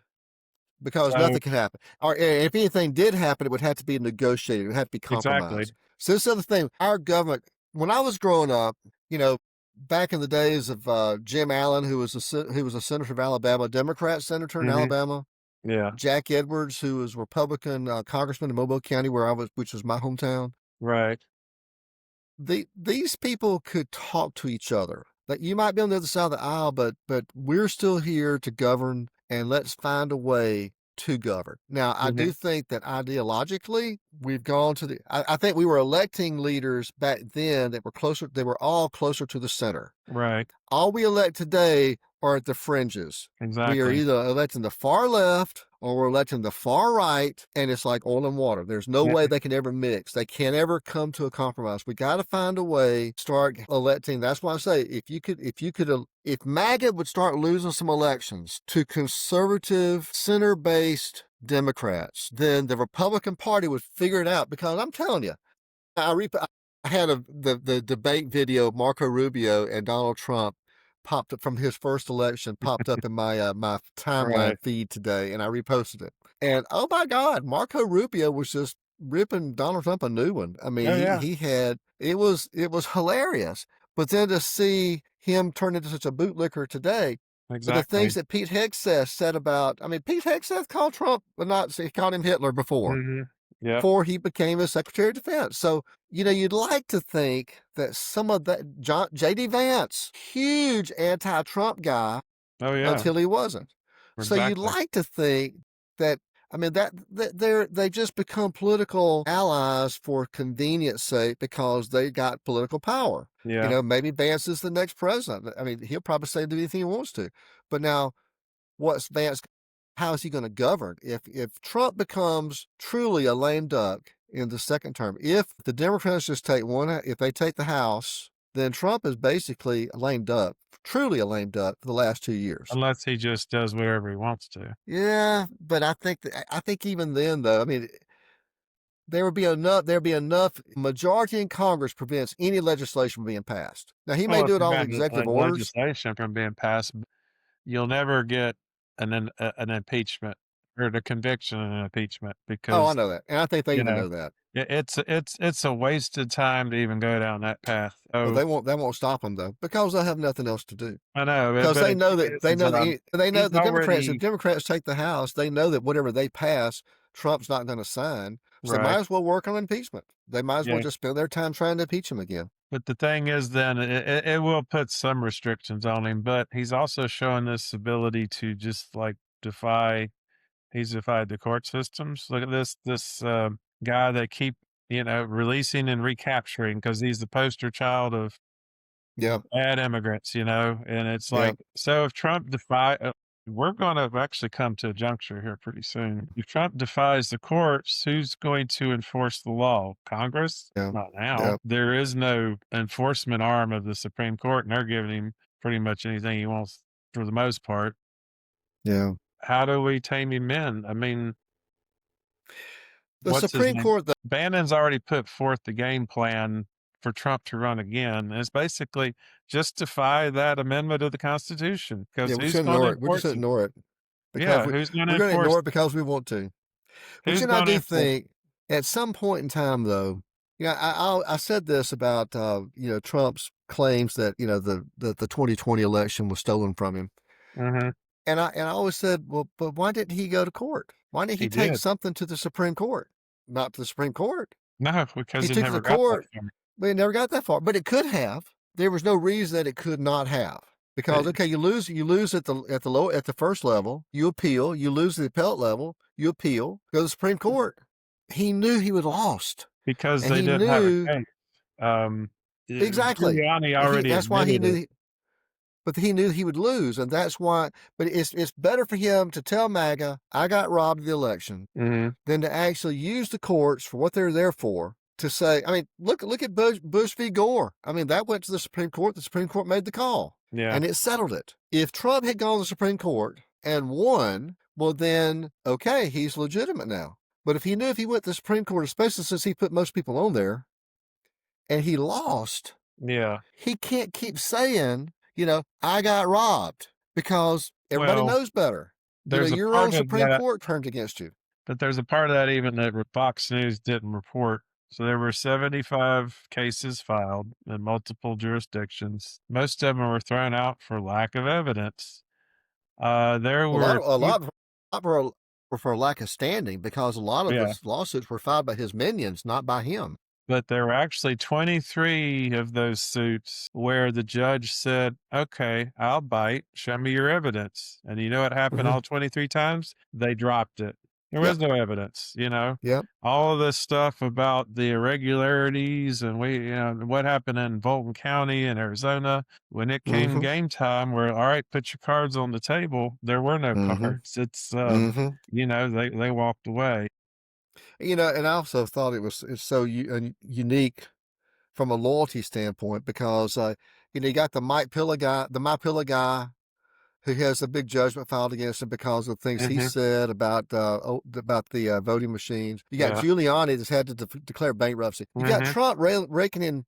because So nothing can happen. Or if anything did happen, it would have to be negotiated. It would have to be exactly. compromised. So this other thing, our government, when I was growing up, back in the days of Jim Allen, who was a senator of Alabama, Democrat senator in Mhm. Alabama, Yeah. Jack Edwards, who was Republican congressman in Mobile County, which was my hometown. Right. These people could talk to each other. Like you might be on the other side of the aisle, but we're still here to govern, and let's find a way to govern. Now, I do Mhm. think that ideologically, we've gone to I think we were electing leaders back then that were closer. They were all closer to the center. Right. All we elect today or at the fringes. We are Exactly. either electing the far left or we're electing the far right, and it's like oil and water. There's no Yeah, way they can ever mix. They can't ever come to a compromise. We got to find a way to start electing. That's why I say if MAGA would start losing some elections to conservative, center-based Democrats, then the Republican Party would figure it out. Because I'm telling you, I had the debate video of Marco Rubio and Donald Trump popped up from his first election, popped up in my timeline right. feed today, and I reposted it. And oh my God, Marco Rubio was just ripping Donald Trump a new one. I mean, Oh, yeah, he had it was hilarious. But then to see him turn into such a bootlicker today, but the things exactly. that Pete Hegseth said about, I mean, Pete Hegseth called Trump a Nazi, he called him Hitler before Mhm. Yep. before he became a Secretary of Defense. So, you'd like to think that some of that, J.D. Vance, huge anti-Trump guy Oh, yeah, until he wasn't. So you'd exactly. like to think that, I mean, they just become political allies for convenience sake because they got political power. Yeah. Maybe Vance is the next president. I mean, he'll probably say do anything he wants to. But now, what's Vance? How is he going to govern if Trump becomes truly a lame duck in the second term? If the Democrats just take one, if they take the House, then Trump is basically a lame duck, truly a lame duck for the last 2 years. Unless he just does whatever he wants to. Yeah, but I think even then though, I mean, there'd be enough majority in Congress prevents any legislation from being passed. Now he may Well, it do it all in prevents, executive orders. legislation from being passed. You'll never get an impeachment or the conviction and an impeachment Oh, I because, know that, and I think they you even know, know that. it's a wasted time to even go down that path. Well, So, they won't stop them though because they'll have nothing else to do. I know, Because but they it know that is, they know he's the Democrats. If already Democrats take the House, they know that whatever they pass, Trump's not going to sign. So they might right. as well work on impeachment. They might as well Yeah. just spend their time trying to impeach him again. But the thing is, then it will put some restrictions on him, but he's also showing this ability to just like defy. He's defied the court systems. Look at this guy they keep releasing and recapturing because he's the poster child of Yeah, bad immigrants, and it's yeah, like, so if Trump defy, we're going to actually come to a juncture here pretty soon. If Trump defies the courts, who's going to enforce the law? Congress? yeah, Not now. yeah, There is no enforcement arm of the Supreme Court, and they're giving him pretty much anything he wants for the most part. yeah. How do we tame him in? I mean, The what's his Supreme name? Court, Bannon's already put forth the game plan for Trump to run again. And it's basically just defy that amendment of the Constitution yeah, because we who's should going to ignore it. We just enforce it? ignore it because Yeah, who's going to we're going to enforce ignore it? it because we want to. But Who's I going to do enforce think at some point in time, though, I said this about Trump's claims that the 2020 election was stolen from him. it? Hmm. And I always said, well, but why didn't he go to court? Why didn't he He take did. something to the Supreme Court? Not to the Supreme Court. No, because He he took to the never got that court, far. but it never got that far. But it could have. There was no reason that it could not have. Because It- okay, you lose at the first level, you appeal, you lose at the appellate level, you appeal, go to the Supreme Court. He knew he would lost. because And they he didn't have a knew case. exactly. Giuliani already That's why he admitted it. knew but he knew he would lose, and that's why. But it's better for him to tell MAGA, "I got robbed of the election," Hmm. than to actually use the courts for what they're there for. To say, I mean, look at Bush v. Gore. I mean, that went to the Supreme Court. The Supreme Court made the call, Yeah, and it settled it. If Trump had gone to the Supreme Court and won, well, then okay, he's legitimate now. But if he went to the Supreme Court, especially since he put most people on there, and he lost, yeah. he can't keep saying, I got robbed because everybody Well, knows better. there's a Your own part of Supreme that. Court turned against you. But there's a part of that even that Fox News didn't report. So there were 75 cases filed in multiple jurisdictions. Most of them were thrown out for lack of evidence. There A lot, were, a lot, for lack of standing because a lot of yeah, his lawsuits were filed by his minions, not by him. but there were actually 23 of those suits where the judge said, okay, I'll bite. Show me your evidence. And you know what happened Mm-hmm. all 23 times? They dropped it. There Yep. was no evidence, you know? Yep. All of this stuff about the irregularities and what happened in Fulton County in Arizona, when it came Mm-hmm. game time where, all right, put your cards on the table, there were no Mm-hmm. cards. It's, Mm-hmm. they walked away. And I also thought it's so unique from a loyalty standpoint because you got the My Pillow guy who has a big judgment filed against him because of things he Hmm. said about the voting machines. You got Yeah. Giuliani that's had to declare bankruptcy. You got Hmm. Trump raking in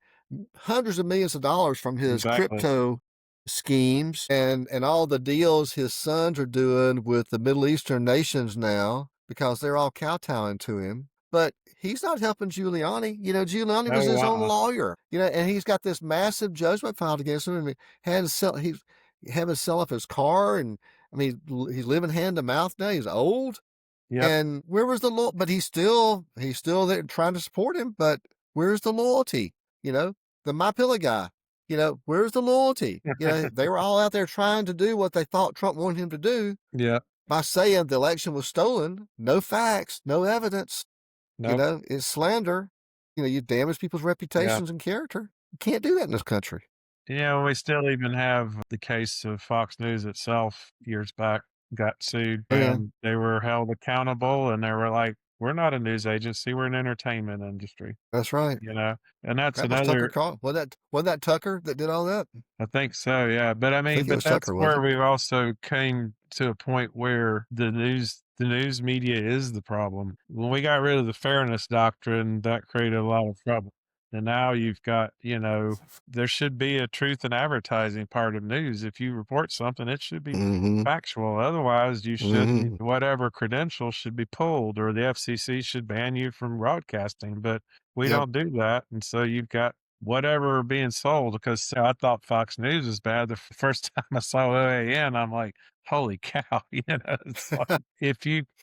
hundreds of millions of dollars from his Exactly. crypto schemes and all the deals his sons are doing with the Middle Eastern nations now because they're all kowtowing to him. But he's not helping Giuliani. Giuliani was Oh, his own wow. lawyer. And he's got this massive judgment filed against him, and he had to sell. He's having to sell off his car, and I mean, he's living hand to mouth now. He's old, Yep. and where was the law? But he's still there trying to support him. But where's the loyalty? The My Pillow guy. Where's the loyalty? They were all out there trying to do what they thought Trump wanted him to do Yeah. by saying the election was stolen. No facts, no evidence. Nope. It's slander. You damage people's Yeah. reputations and character. You can't do that in this country. Yeah, we still even have the case of Fox News itself years back got sued Yeah, and they were held accountable and they were like, we're not a news agency, we're an entertainment industry, that's right. you know? And that's That was Tucker another, Carlson. Wasn't that Tucker that did all that? I think so, yeah. But I I think mean, it but was that's Tucker, where wasn't we've also came to a point where the news media is the problem. When we got rid of the fairness doctrine, that created a lot of trouble. And now you've got, there should be a truth in advertising part of news. If you report something, it should it? be Mm-hmm. factual. Otherwise, you shouldn't, Mm-hmm. whatever credentials should be pulled or the FCC should ban you from broadcasting. But we Yep. don't do that. And so you've got whatever being sold because I thought Fox News was bad. The first time I saw OAN, I'm like, holy cow. It's like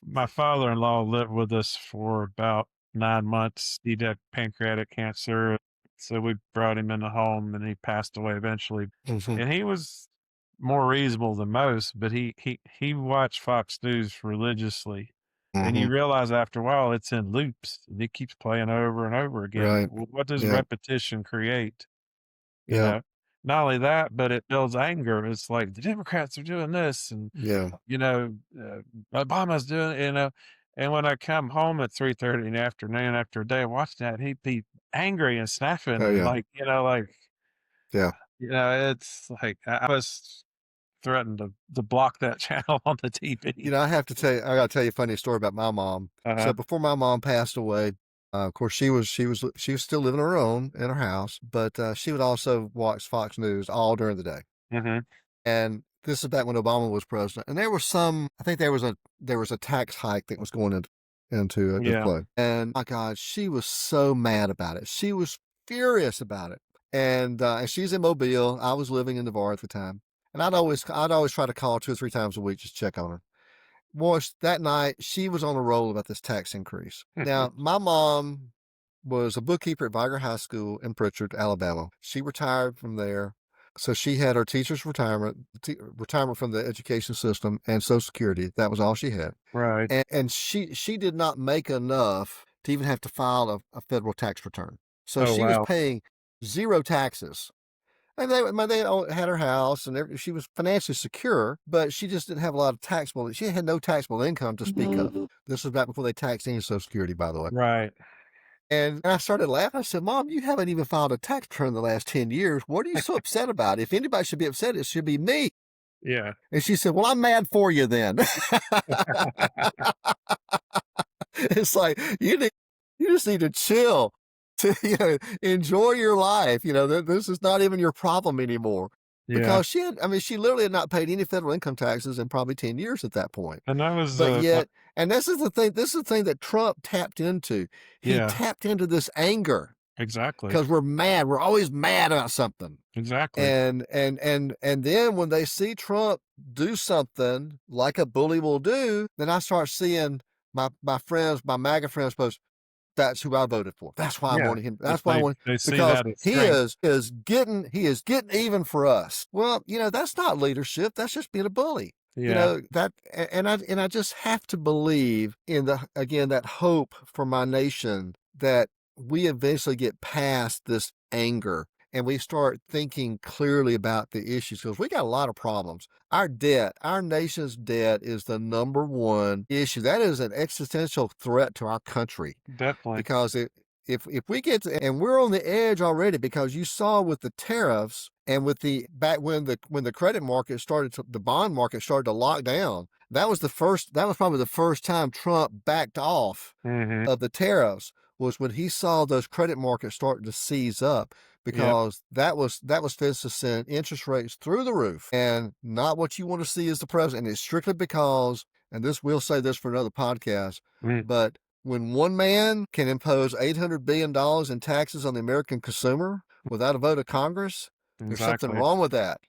my father-in-law lived with us for about 9 months. He had pancreatic cancer. So we brought him in the home and he passed away eventually. Mm-hmm. And he was more reasonable than most, but he watched Fox News religiously. And Mm-hmm. you realize after a while it's in loops and it keeps playing over and over again. Right. What does Yeah. repetition create? You Yeah. know, not only that, but it builds anger. It's like the Democrats are doing this, and Yeah. you know, Obama's doing, And when I come home at 3:30 in the afternoon after a day of watching that, he'd be angry and snapping, Oh and yeah. Yeah. it's like I was threatened to block that channel on the TV. I have to tell you, I got to tell you a funny story about my mom. So Uh-huh. before my mom passed away, of course she was still living on her own in her house, but she would also watch Fox News all during the day. Mhm. And this is back when Obama was president. And I think there was a tax hike that was going into Yeah. play. And my God, she was so mad about it. She was furious about it. And she's in Mobile. I was living in Navarre at the time. And I'd always try to call 2 or 3 times a week just check on her. Boy, that night she was on a roll about this tax increase. Now, my mom was a bookkeeper at Viger High School in Pritchard, Alabama. She retired from there. So she had her teacher's retirement from the education system and Social Security. That was all she had. Right. And she did not make enough to even have to file a federal tax return. So Oh, she was wow. paying zero taxes. And they had her house and she was financially secure, but she just didn't have a lot of taxable. She had no taxable income to speak of. This was back before they taxed any Social Security, by the way. Right. And I started laughing. I said, Mom, you haven't even filed a tax return in the last 10 years. What are you so upset about? If anybody should be upset, it should be me. Yeah. And she said, well, I'm mad for you then. It's like, you just need to chill, to enjoy your life. This is not even your problem anymore. Yeah. Because she literally had not paid any federal income taxes in probably 10 years at that point. And that was, But yet, and this is the thing that Trump tapped into. He yeah, tapped into this anger exactly. because we're mad. We're always mad about something. Exactly. And then when they see Trump do something like a bully will do, then I start seeing my friends, my MAGA friends post, that's who I voted for. That's why I'm Yeah. wanting him. If That's why I want they see because that as he strength. is getting even for us. Well, that's not leadership. That's just being a bully. Yeah, that, and I just have to believe in the, again, that hope for my nation, that we eventually get past this anger and we start thinking clearly about the issues, because we got a lot of problems. Our debt, our nation's debt, is the number one issue. That is an existential threat to our country, definitely. because if we get to, and we're on the edge already, because you saw with the tariffs and with the back when the credit market started to, the bond market started to lock down. That was probably the first time Trump backed off Mhm. of the tariffs, was when he saw those credit markets starting to seize up, Yep. because that was supposed to send interest rates through the roof, and not what you want to see as the president. And it's strictly because, and this, we'll say this for another podcast, Mm, but when one man can impose $800 billion in taxes on the American consumer without a vote of Congress, there's something exactly. wrong with that.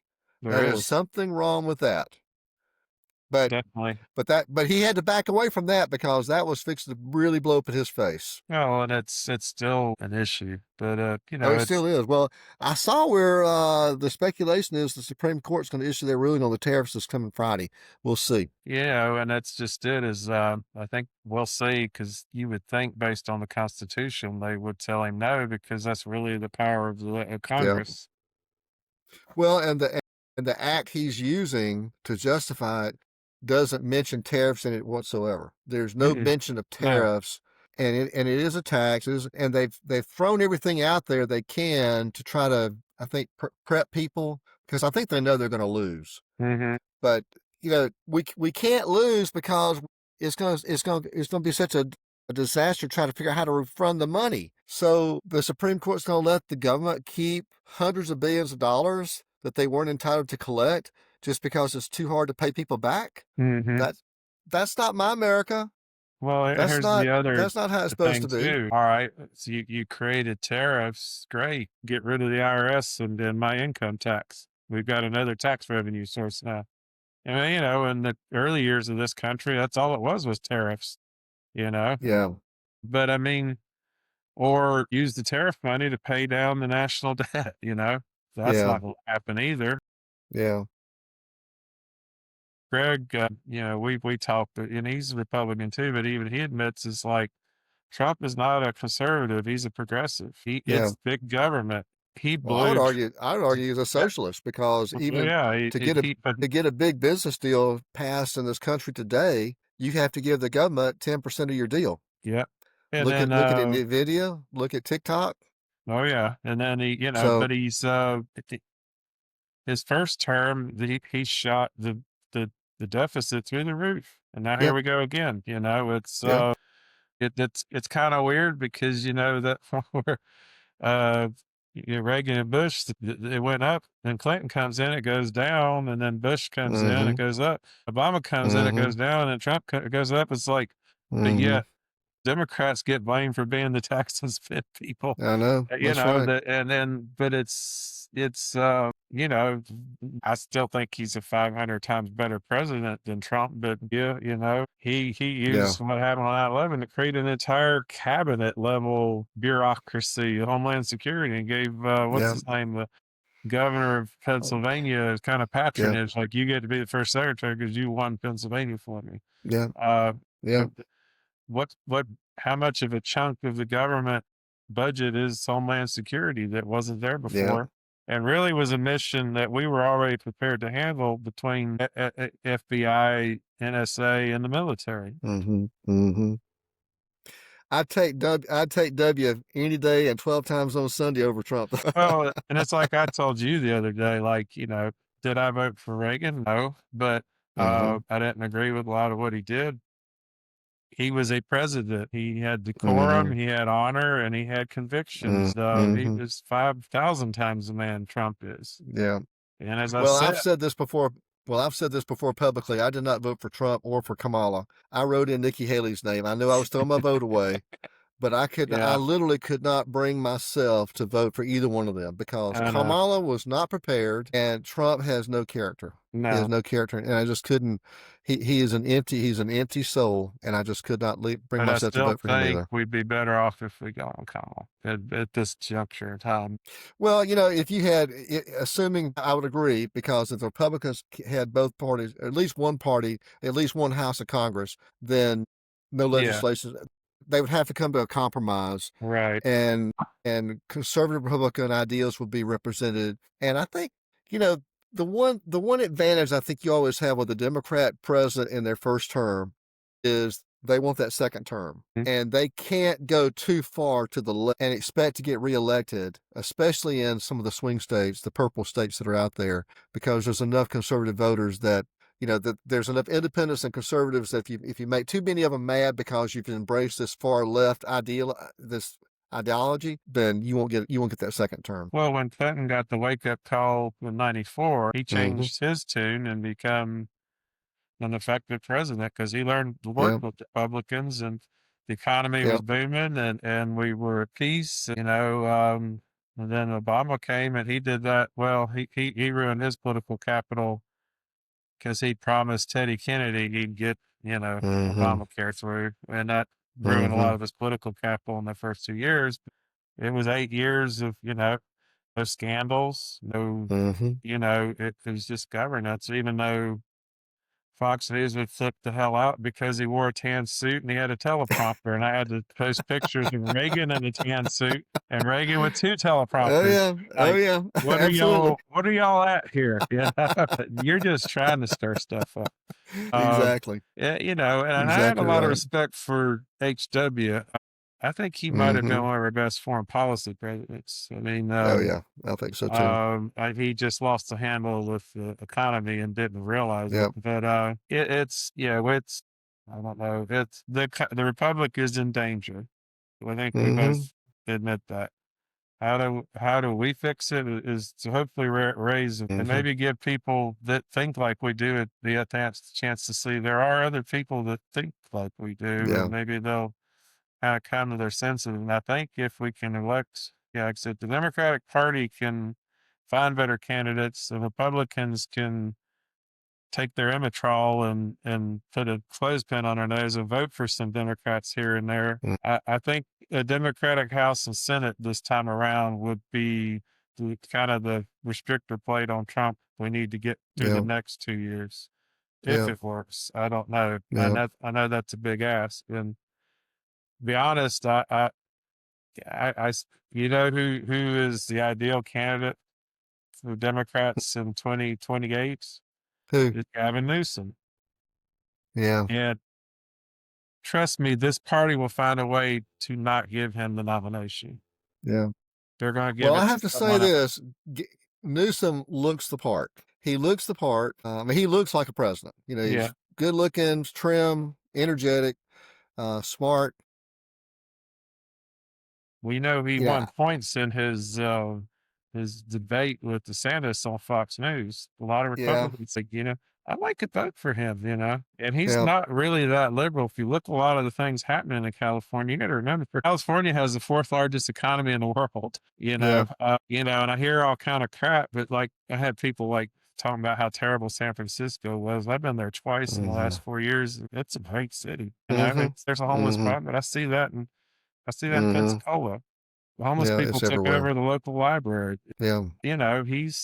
That There is is, something wrong with that. But definitely. but he had to back away from that, because that was fixing to really blow up in his face. No, and it's still an issue, but, Oh, it it's still is. Well, I saw where the speculation is the Supreme Court's going to issue their ruling on the tariffs this coming Friday. We'll see. and that's just it is, I think we'll see, because you would think based on the Constitution, they would tell him no, because that's really the power of the Yeah. Congress. Well, and the act he's using to justify it doesn't mention tariffs in it whatsoever. There's no Mm-mm. mention of No. tariffs, and it is a tax. And they've thrown everything out there they can to try to, I think, prep people, because I think they know they're going to lose. Mhm. But we can't lose, because it's gonna be such a disaster trying to figure out how to refund the money. So the Supreme Court's going to let the government keep hundreds of billions of dollars that they weren't entitled to collect, just because it's too hard to pay people back. Mhm. That that's not my America. Well, That's here's the other that's not how it's supposed thing to be. too. All right, so you created tariffs, great. Get rid of the IRS and then my income tax. We've got another tax revenue source now. And in the early years of this country, that's all it was tariffs. You know, Yeah, but I mean, or use the tariff money to pay down the national debt. That's yeah, not going to happen either. yeah, Greg, we talked, and he's a Republican too, but even he admits it's like Trump is not a conservative; he's a progressive. yeah. It's big government. He Well, blew. I would argue he's a socialist, because Oh even yeah, to get a big business deal passed in this country today, you have to give the government 10% of your deal. yeah, and then Look at Nvidia, look at TikTok. oh yeah, and then So but he's his first term, he shot the deficit through the roof, and now here yeah, we go again. It's yeah, it's kind of weird, because that where uh Reagan and Bush, it went up, then Clinton comes in, it goes down, and then Bush comes in, it mm-hmm, goes up. Obama comes in, it mm-hmm, goes down, and Trump goes up. It's like, but mm-hmm. yet Democrats get blamed for being the tax and spend people. I know, that's right. That, and then, but it's I still think he's a 500 times better president than Trump. But yeah, he Yeah, used what happened on 9/11 to create an entire cabinet level bureaucracy, Homeland Security, and gave what's yeah, his name, the governor of Pennsylvania, kind of yeah, patronage, like you get to be the first secretary because you won Pennsylvania for me. yeah, Uh, yeah, but what how much of a chunk of the government budget is Homeland Security that wasn't there yeah. before, and really was a mission that we were already prepared to handle between FBI, NSA, and the military. Mm-hmm, mm-hmm. I'd take W any day and 12 times on Sunday over Trump. Well, and it's like I told you the other day, like, did I vote for Reagan? No, but Mm-hmm, I didn't agree with a lot of what he did. He was a president. He had decorum, mm-hmm, he had honor, and he had convictions. He mm-hmm. was 5,000 times the man Trump is. Yeah. And as I Well, said, I've said this before. Well, I've said this before publicly. I did not vote for Trump or for Kamala. I wrote in Nikki Haley's name. I knew I was throwing my vote away, but I Yeah, literally could not bring myself to vote for either one of them because I know. Kamala was not prepared and Trump has no character. He has No, no character, and I just couldn't. He's an empty soul, and I just could not bring but I myself to still vote for him think either. we'd be better off if we got on call at this juncture in time. Well, if you had, assuming I would agree, because if the Republicans had both parties, at least one party, at least one house of Congress, then no Yeah, legislation. They would have to come to a compromise, right. and conservative Republican ideals would be represented. And I think, you know, the one advantage I think you always have with a Democrat president in their first term is they want that second term. Mm. And they can't go too far to the left and expect to get reelected, especially in some of the swing states, the purple states that are out there, because there's enough conservative voters that that there's enough independents and conservatives that if you make too many of them mad because you've embraced this far left this ideology, then you won't get that second term. Well, when Clinton got the wake up call in '94, he Mm-hmm. changed his tune and become an effective president because he learned to work Yeah. with Republicans and the economy was Yep. booming and we were at peace, and then Obama came and he did that. Well, he ruined his political capital because he promised Teddy Kennedy he'd get, Mm-hmm. Obamacare through, and that ruined a Mm-hmm. lot of his political capital in the first 2 years. It was 8 years of, no scandals, no, Mm-hmm. it was just governance, even though Fox News would flip the hell out because he wore a tan suit and he had a teleprompter. And I had to post pictures of Reagan in a tan suit and Reagan with two Oh teleprompters. yeah. Oh Like, yeah. Absolutely. what are y'all at here? You're just trying to stir stuff up. Um, Exactly. and I had a Exactly lot of right. respect for HW. I think he might have been Mm-hmm. one of our best foreign policy presidents. I mean, Oh yeah. I think so too. he just lost the handle with the economy and didn't realize it. Yep. But it's I don't know. It's the republic is in danger. I think we Mm-hmm. both admit that. How do we fix it? Is to hopefully raise and Mm-hmm. maybe give people that think like we do it the chance to see there are other people that think like we do, Yeah. and maybe they'll kind of come to their senses. And I think if we can elect, yeah, like I said, the Democratic Party can find better candidates, the Republicans can take their Imitrol and put a clothespin on our nose and vote for some Democrats here and there. Mm. I think a Democratic House and Senate this time around would be kind of the restrictor plate on Trump we need to get through the Yeah. next 2 years. If Yeah. it works, I don't know. Yeah. I know that's a big ask. And to be honest, you know who is the ideal candidate for Democrats in 2028? Who? Is Gavin Newsom. Yeah. And trust me, this party will find a way to not give him the nomination. Yeah. They're going to give Well, I it have to to say someone else. this: Newsom looks the part. He looks the part. I mean, he looks like a president. Yeah. He's good looking, trim, energetic, smart. We know he won Yeah. points in his debate with DeSantis on Fox News. A lot of Yeah. Republicans think, I might could vote for him, and he's Yeah. not really that liberal. If you look at a lot of the things happening in California, you got to remember California has the fourth largest economy in the world. Yeah. And I hear all kind of crap, but like I had people like talking about how terrible San Francisco was. I've been there twice in the Mm-hmm. last 4 years. It's a great city. Mm-hmm. There's a homeless Mm-hmm. problem, but I see that in Mm-hmm. Pensacola. The homeless Yeah. people It's took everywhere. over the local library. Yeah. He's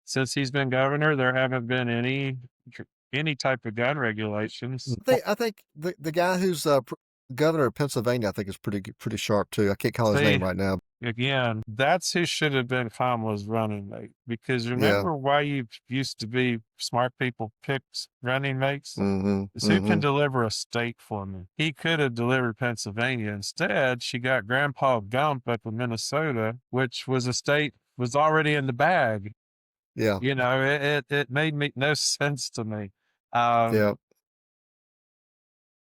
since he's been governor, there haven't been any type of gun regulations. I think the guy who's governor of Pennsylvania, I think is pretty sharp too. I can't call his name See, right now. again, that's who should have been Kamala's running mate. Because Yeah. remember why you used to be smart people picked running mates? Mm-hmm. Is who can Mm-hmm. deliver a state for me? He could have delivered Pennsylvania. Instead, she got Grandpa Gump up in Minnesota, which was a state was already in the bag. Yeah. It made no sense to me. Um, Yeah.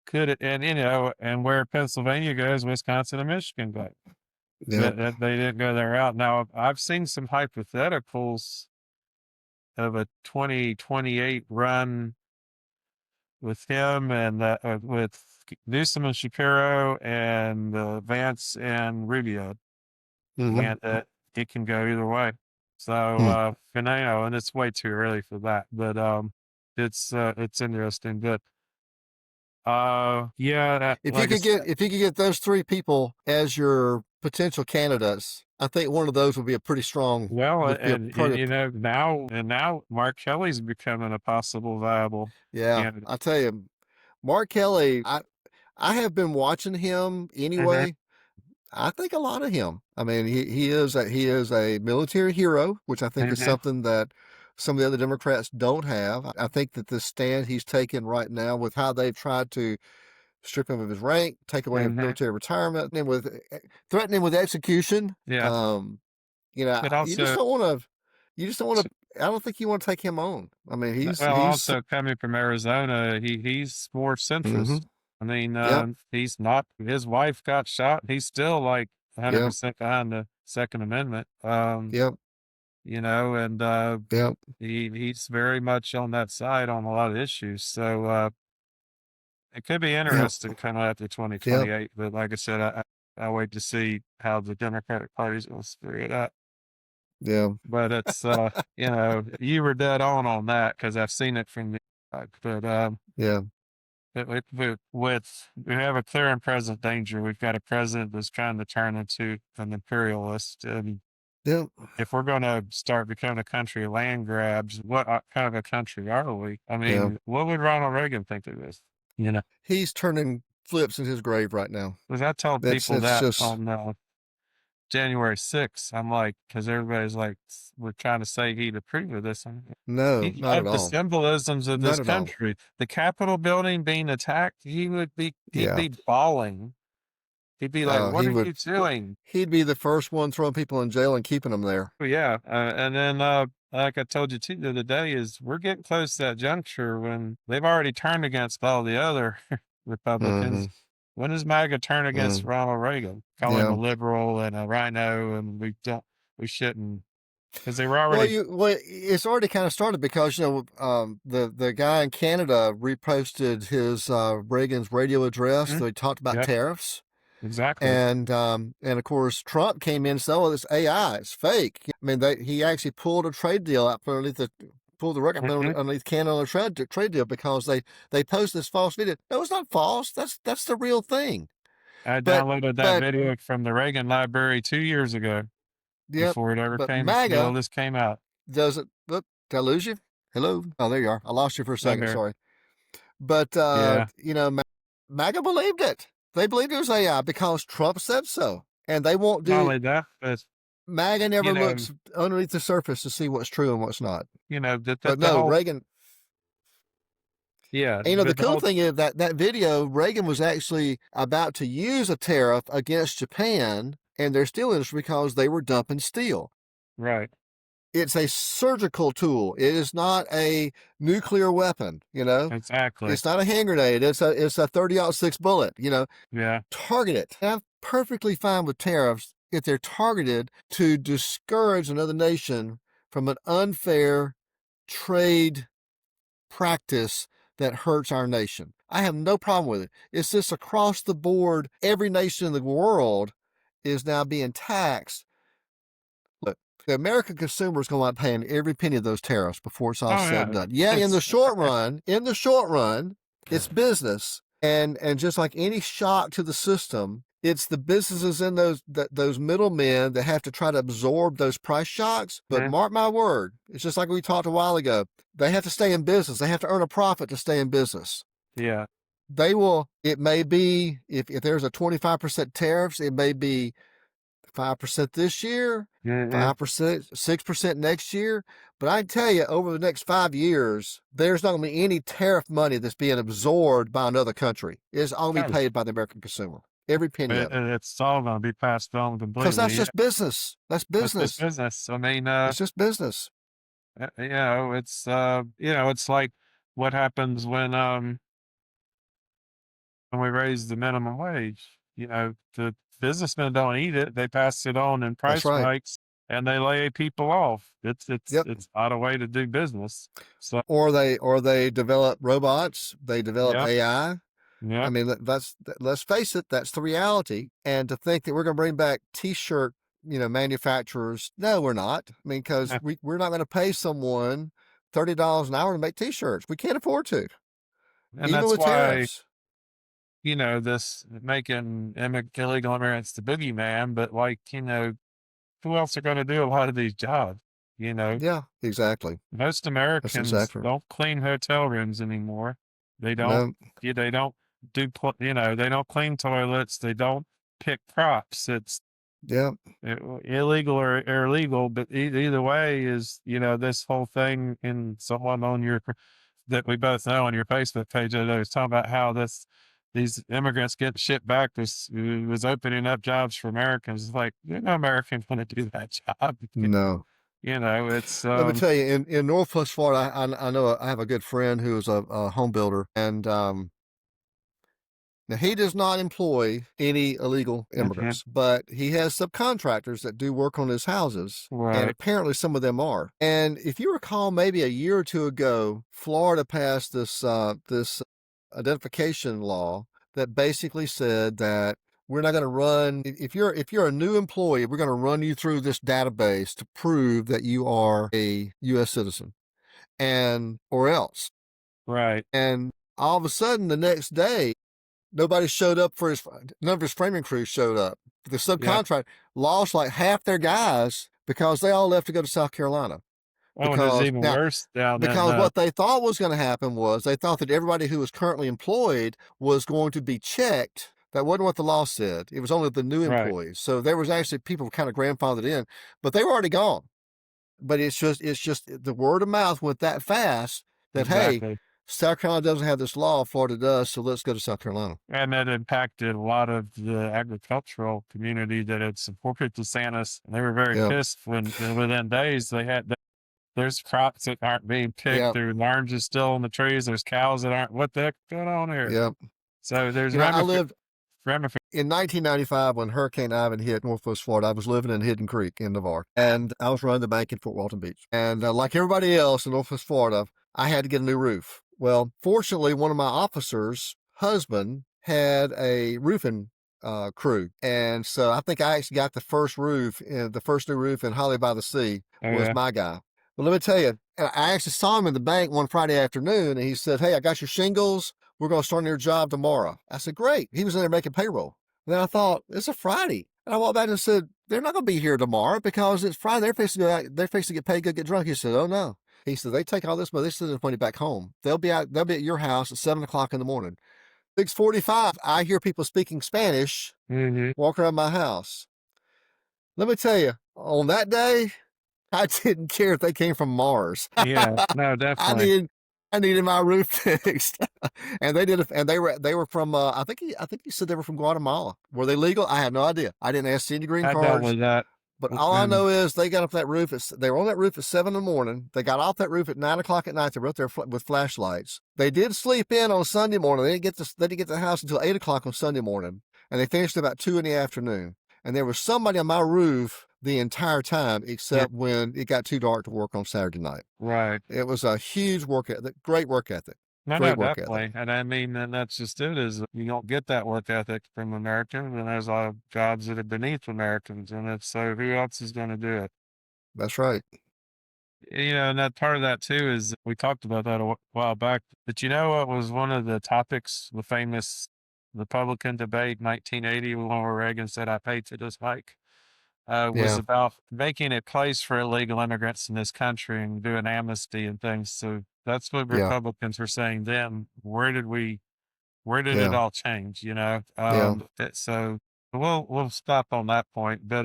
could it, and where Pennsylvania goes, Wisconsin and Michigan go. Yeah. That they didn't go their route. Now, I've seen some hypotheticals of a 2028 run with him and with Newsom and Shapiro and Vance and Rubio, Mm-hmm. and it can go either way. So, Hmm. and I know, and it's way too early for that, but it's interesting. But yeah, that, like I said, If you could get those three people as your potential candidates, I think one of those would be a pretty strong, well, would be a and pretty, you know now Mark Kelly's becoming a possible viable yeah. candidate. I tell you, Mark Kelly, I have been watching him Hmm. anyway. I think a lot of him. I mean, he is a military hero, which I think is Hmm. something that some of the other Democrats don't have. I think that the stand he's taken right now with how they've tried to strip him of his rank, take away his Hmm. military retirement, and with threatening him with execution. Yeah, You know, but you just also don't want to. You just don't want to. I don't think you want to take him on. I mean, well, he's. also coming from Arizona, he's more Mm-hmm. centrist. I mean, Yep. he's not. His wife got shot. He's still like Yep. 100% behind the Second Amendment. Yep. You know, and Yep. he's very much on that side on a lot of issues. So it could be Yep. interesting kind of after Yep. 2028. But like I said, I wait to see how the Democratic Party's going to screw it up. Yeah. But it's you know, you were dead on that because I've seen it from the side. But Yeah. we have a clear and present danger. We've got a president that's trying to turn into an imperialist, and Yep. if we're going to start becoming a country of land grabs, what kind of a country are we? I Yeah. mean, what would Ronald Reagan think of this? You know, He's turning flips in his grave right now. because I told people That's that just on January 6th. I'm like, because everybody's like, we're trying to say he'd approve of this. no, He not at loved the all. symbolisms of Not this at all. country. The Capitol building being attacked, he'd Yeah. be bawling. He'd be like, "What He are would. you doing?" He'd be the first one throwing people in jail and keeping them there. Well, yeah, and then like I told you too the other day, is we're getting close to that juncture when they've already turned against all the other Mm-hmm. Republicans. When does MAGA turn against Mm. Ronald Reagan? Call him a Yeah. liberal and a rhino, and we shouldn't, because they were Well, already. it's already kind of started because the guy in Canada reposted his Reagan's radio address. Mhm. So he talked about Yep, tariffs, exactly. and of course Trump came in and said, "Oh, this AI is fake." I mean, he actually pulled a trade deal out from underneath pulled the rug out from Hmm. underneath Canada on a trade deal because they posted this false video. No, it's not false. That's the real thing. I But downloaded that but video from the Reagan Library 2 years ago yep. before it ever But came. All MAGA this came out. doesn't. Look, did I lose you? Hello. Oh, there you are. I lost you for a I'm second. here. Sorry. But Yeah. MAGA believed it. They believed it was AI because Trump said so, and they won't Not do. only that, but MAGA you never know, looks underneath the surface to see what's true and what's not. that But the no, whole Reagan. yeah, And, the but the cool whole thing is that video, Reagan was actually about to use a tariff against Japan and their steel industry because they were dumping steel. right, It's a surgical tool. It is not a nuclear weapon. exactly. It's not a hand grenade. It's a 30-06 bullet. Yeah. Target it. And I'm perfectly fine with tariffs if they're targeted to discourage another nation from an unfair trade practice that hurts our nation. I have no problem with it. It's just across the board, every nation in the world is now being taxed. Look, the American consumer is going to be paying every penny of those tariffs before it's all Oh said and yeah. done. Yeah, in the It's short run, it's business, and just like any shock to the system, it's the businesses in those middlemen that have to try to absorb those price shocks. But mhm, mark my word, it's just like we talked a while ago. They have to stay in business. They have to earn a profit to stay in business. yeah. They will. It may be if there's a 25% tariffs, it may be 5% this year, Hmm. 5%, 6% next year. But I tell you, over the next 5 years, there's not going to be any tariff money that's being absorbed by another country. It's all going to be Oh, paid by the American consumer, every penny of it. it's all going to be passed on Because that's completely. Yeah, just business. That's that's just business. business. I mean, It's just business. it's like what happens when we raise the minimum wage. The businessmen don't eat it; they pass it on in That's price right. hikes, and they lay people off. Yep. It's not a way to do business. So Or they develop robots, they develop yeah, AI. I yeah, mean, let's face it, that's the reality. And to think that we're going to bring back T-shirt, manufacturers, no, we're not. I mean, because we're not going to pay someone $30 an hour to make T-shirts. We can't afford to, and even that's with why tariffs. this making illegal immigrants the boogeyman. But like who else are going to do a lot of these jobs? You know, Yeah, exactly. most That's Americans exactly. don't clean hotel rooms anymore. They don't. No, They don't they don't clean toilets. They don't pick crops. It's yeah, illegal or illegal, but either way is this whole thing in someone on your that we both know on your Facebook page. I was talking about how these immigrants get shipped back. This was opening up jobs for Americans. It's like no American want to do that job. no. It's Let me tell you, in Northwest Florida, I know I have a good friend who is a home builder, and now, he does not employ any illegal immigrants, but he has subcontractors that do work on his houses. And right, apparently some of them are. And if you recall, maybe a year or two ago, Florida passed this identification law that basically said that we're not going to run if you're a new employee, we're going to run you through this database to prove that you are a U.S. citizen, and or else. right, And all of a sudden, the next day, nobody showed up none of his framing crews showed up. The yeah. subcontract lost like half their guys because they all left to go to South Carolina. Oh, and it's even Now, worse down in because what they thought was going to happen was they thought that everybody who was currently employed was going to be checked. That wasn't what the law said. It was only the new right, employees. So there was actually people kind of grandfathered in, but they were already gone. But it's just the word of mouth went that fast that, hey, exactly. South Carolina doesn't have this law, Florida does, so let's go to South Carolina. And that impacted a lot of the agricultural community that had supported DeSantis. And they were very Yeah. pissed when within days there's crops that aren't being picked. Yeah. There's oranges still on the trees. There's cows that aren't. What the heck going on here? Yeah. So there's I lived ramifications. in 1995 when Hurricane Ivan hit Northwest Florida. I was living in Hidden Creek in Navarre, and I was running the bank in Fort Walton Beach. And like everybody else in Northwest Florida, I had to get a new roof. Well, fortunately, one of my officers' husband had a roofing crew, and so I think I actually got the first new roof in Holly by the Sea Oh was yeah, my guy. But let me tell you, I actually saw him in the bank one Friday afternoon, and he said, "Hey, I got your shingles. We're going to start on your job tomorrow." I said, "Great." He was in there making payroll. And then I thought, it's a Friday. And I walked back and said, "They're not going to be here tomorrow because it's Friday. They're fixing to go out, they're fixing to get paid, go get drunk." He said, "Oh no." He said, "They take all this money, they send this money back home. They'll be at your house at 7 o'clock in the morning." 6:45, I hear people speaking Spanish hmm, walking around my house. Let me tell you, on that day, I didn't care if they came from Mars. yeah. No, I definitely. needed I needed my roof fixed. And they were from I think he said they were from Guatemala. Were they legal? I had no idea. I didn't ask any green I dealt cards. with that. But all I And know is they got up that roof. They were on that roof at 7 in the morning. They got off that roof at 9 o'clock at night. They were up there with flashlights. They did sleep in on Sunday morning. They didn't get to the house until 8 o'clock on Sunday morning, and they finished about 2 in the afternoon. And there was somebody on my roof the entire time, yeah, except when it got too dark to work on Saturday night. right. It was a huge work ethic, great work ethic, No, no, great work ethic. definitely. And I mean, and that's just it is you don't get that work ethic from Americans, and there's a lot of jobs that are beneath Americans, and it's so who else is going to do it? That's right. And that part of that too is we talked about that a while back. But you know what was one of the topics, the famous Republican debate, 1980, when Reagan said, "I paid to this hike," was Yeah, about making a place for illegal immigrants in this country and doing amnesty and things. So that's what yeah, Republicans were saying then. Where did it yeah, all change? yeah, So we'll stop on that point, but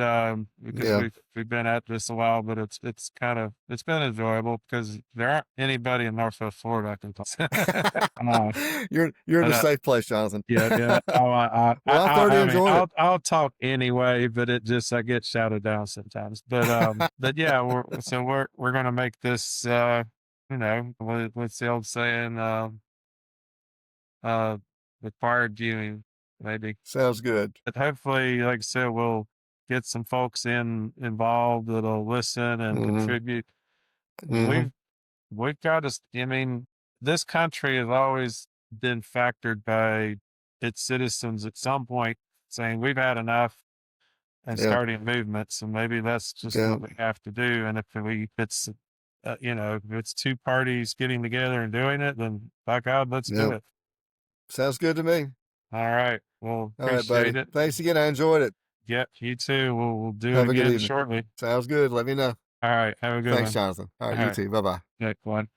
because yeah. we've been at this a while, but it's been enjoyable because there aren't anybody in Northwest Florida I can talk. uh, You're in but a safe place, Jonathan. yeah, yeah. Well, I thoroughly I mean, enjoyed it. I'll talk anyway, but I get shouted down sometimes. But yeah, we're gonna make this. What's the old saying? Uh, required viewing, maybe. Sounds good. But hopefully, like I said, get some folks involved that'll listen and Mm-hmm. contribute. Mm-hmm. We've got to. I mean, this country has always been factored by its citizens at some point saying we've had enough and Yeah. starting movements, and maybe that's just Yeah. what we have to do. And if it's if it's two parties getting together and doing it, then by God, let's do Yeah. it. Sounds good to me. All right. Well, All right, appreciate buddy. it. Thanks again. I enjoyed it. Yep, you too. We'll do it Have a good again evening. shortly. Sounds good. Let me know. All right. Have a good Thanks, one. Jonathan. All right. All You right. too. Bye bye. Next one.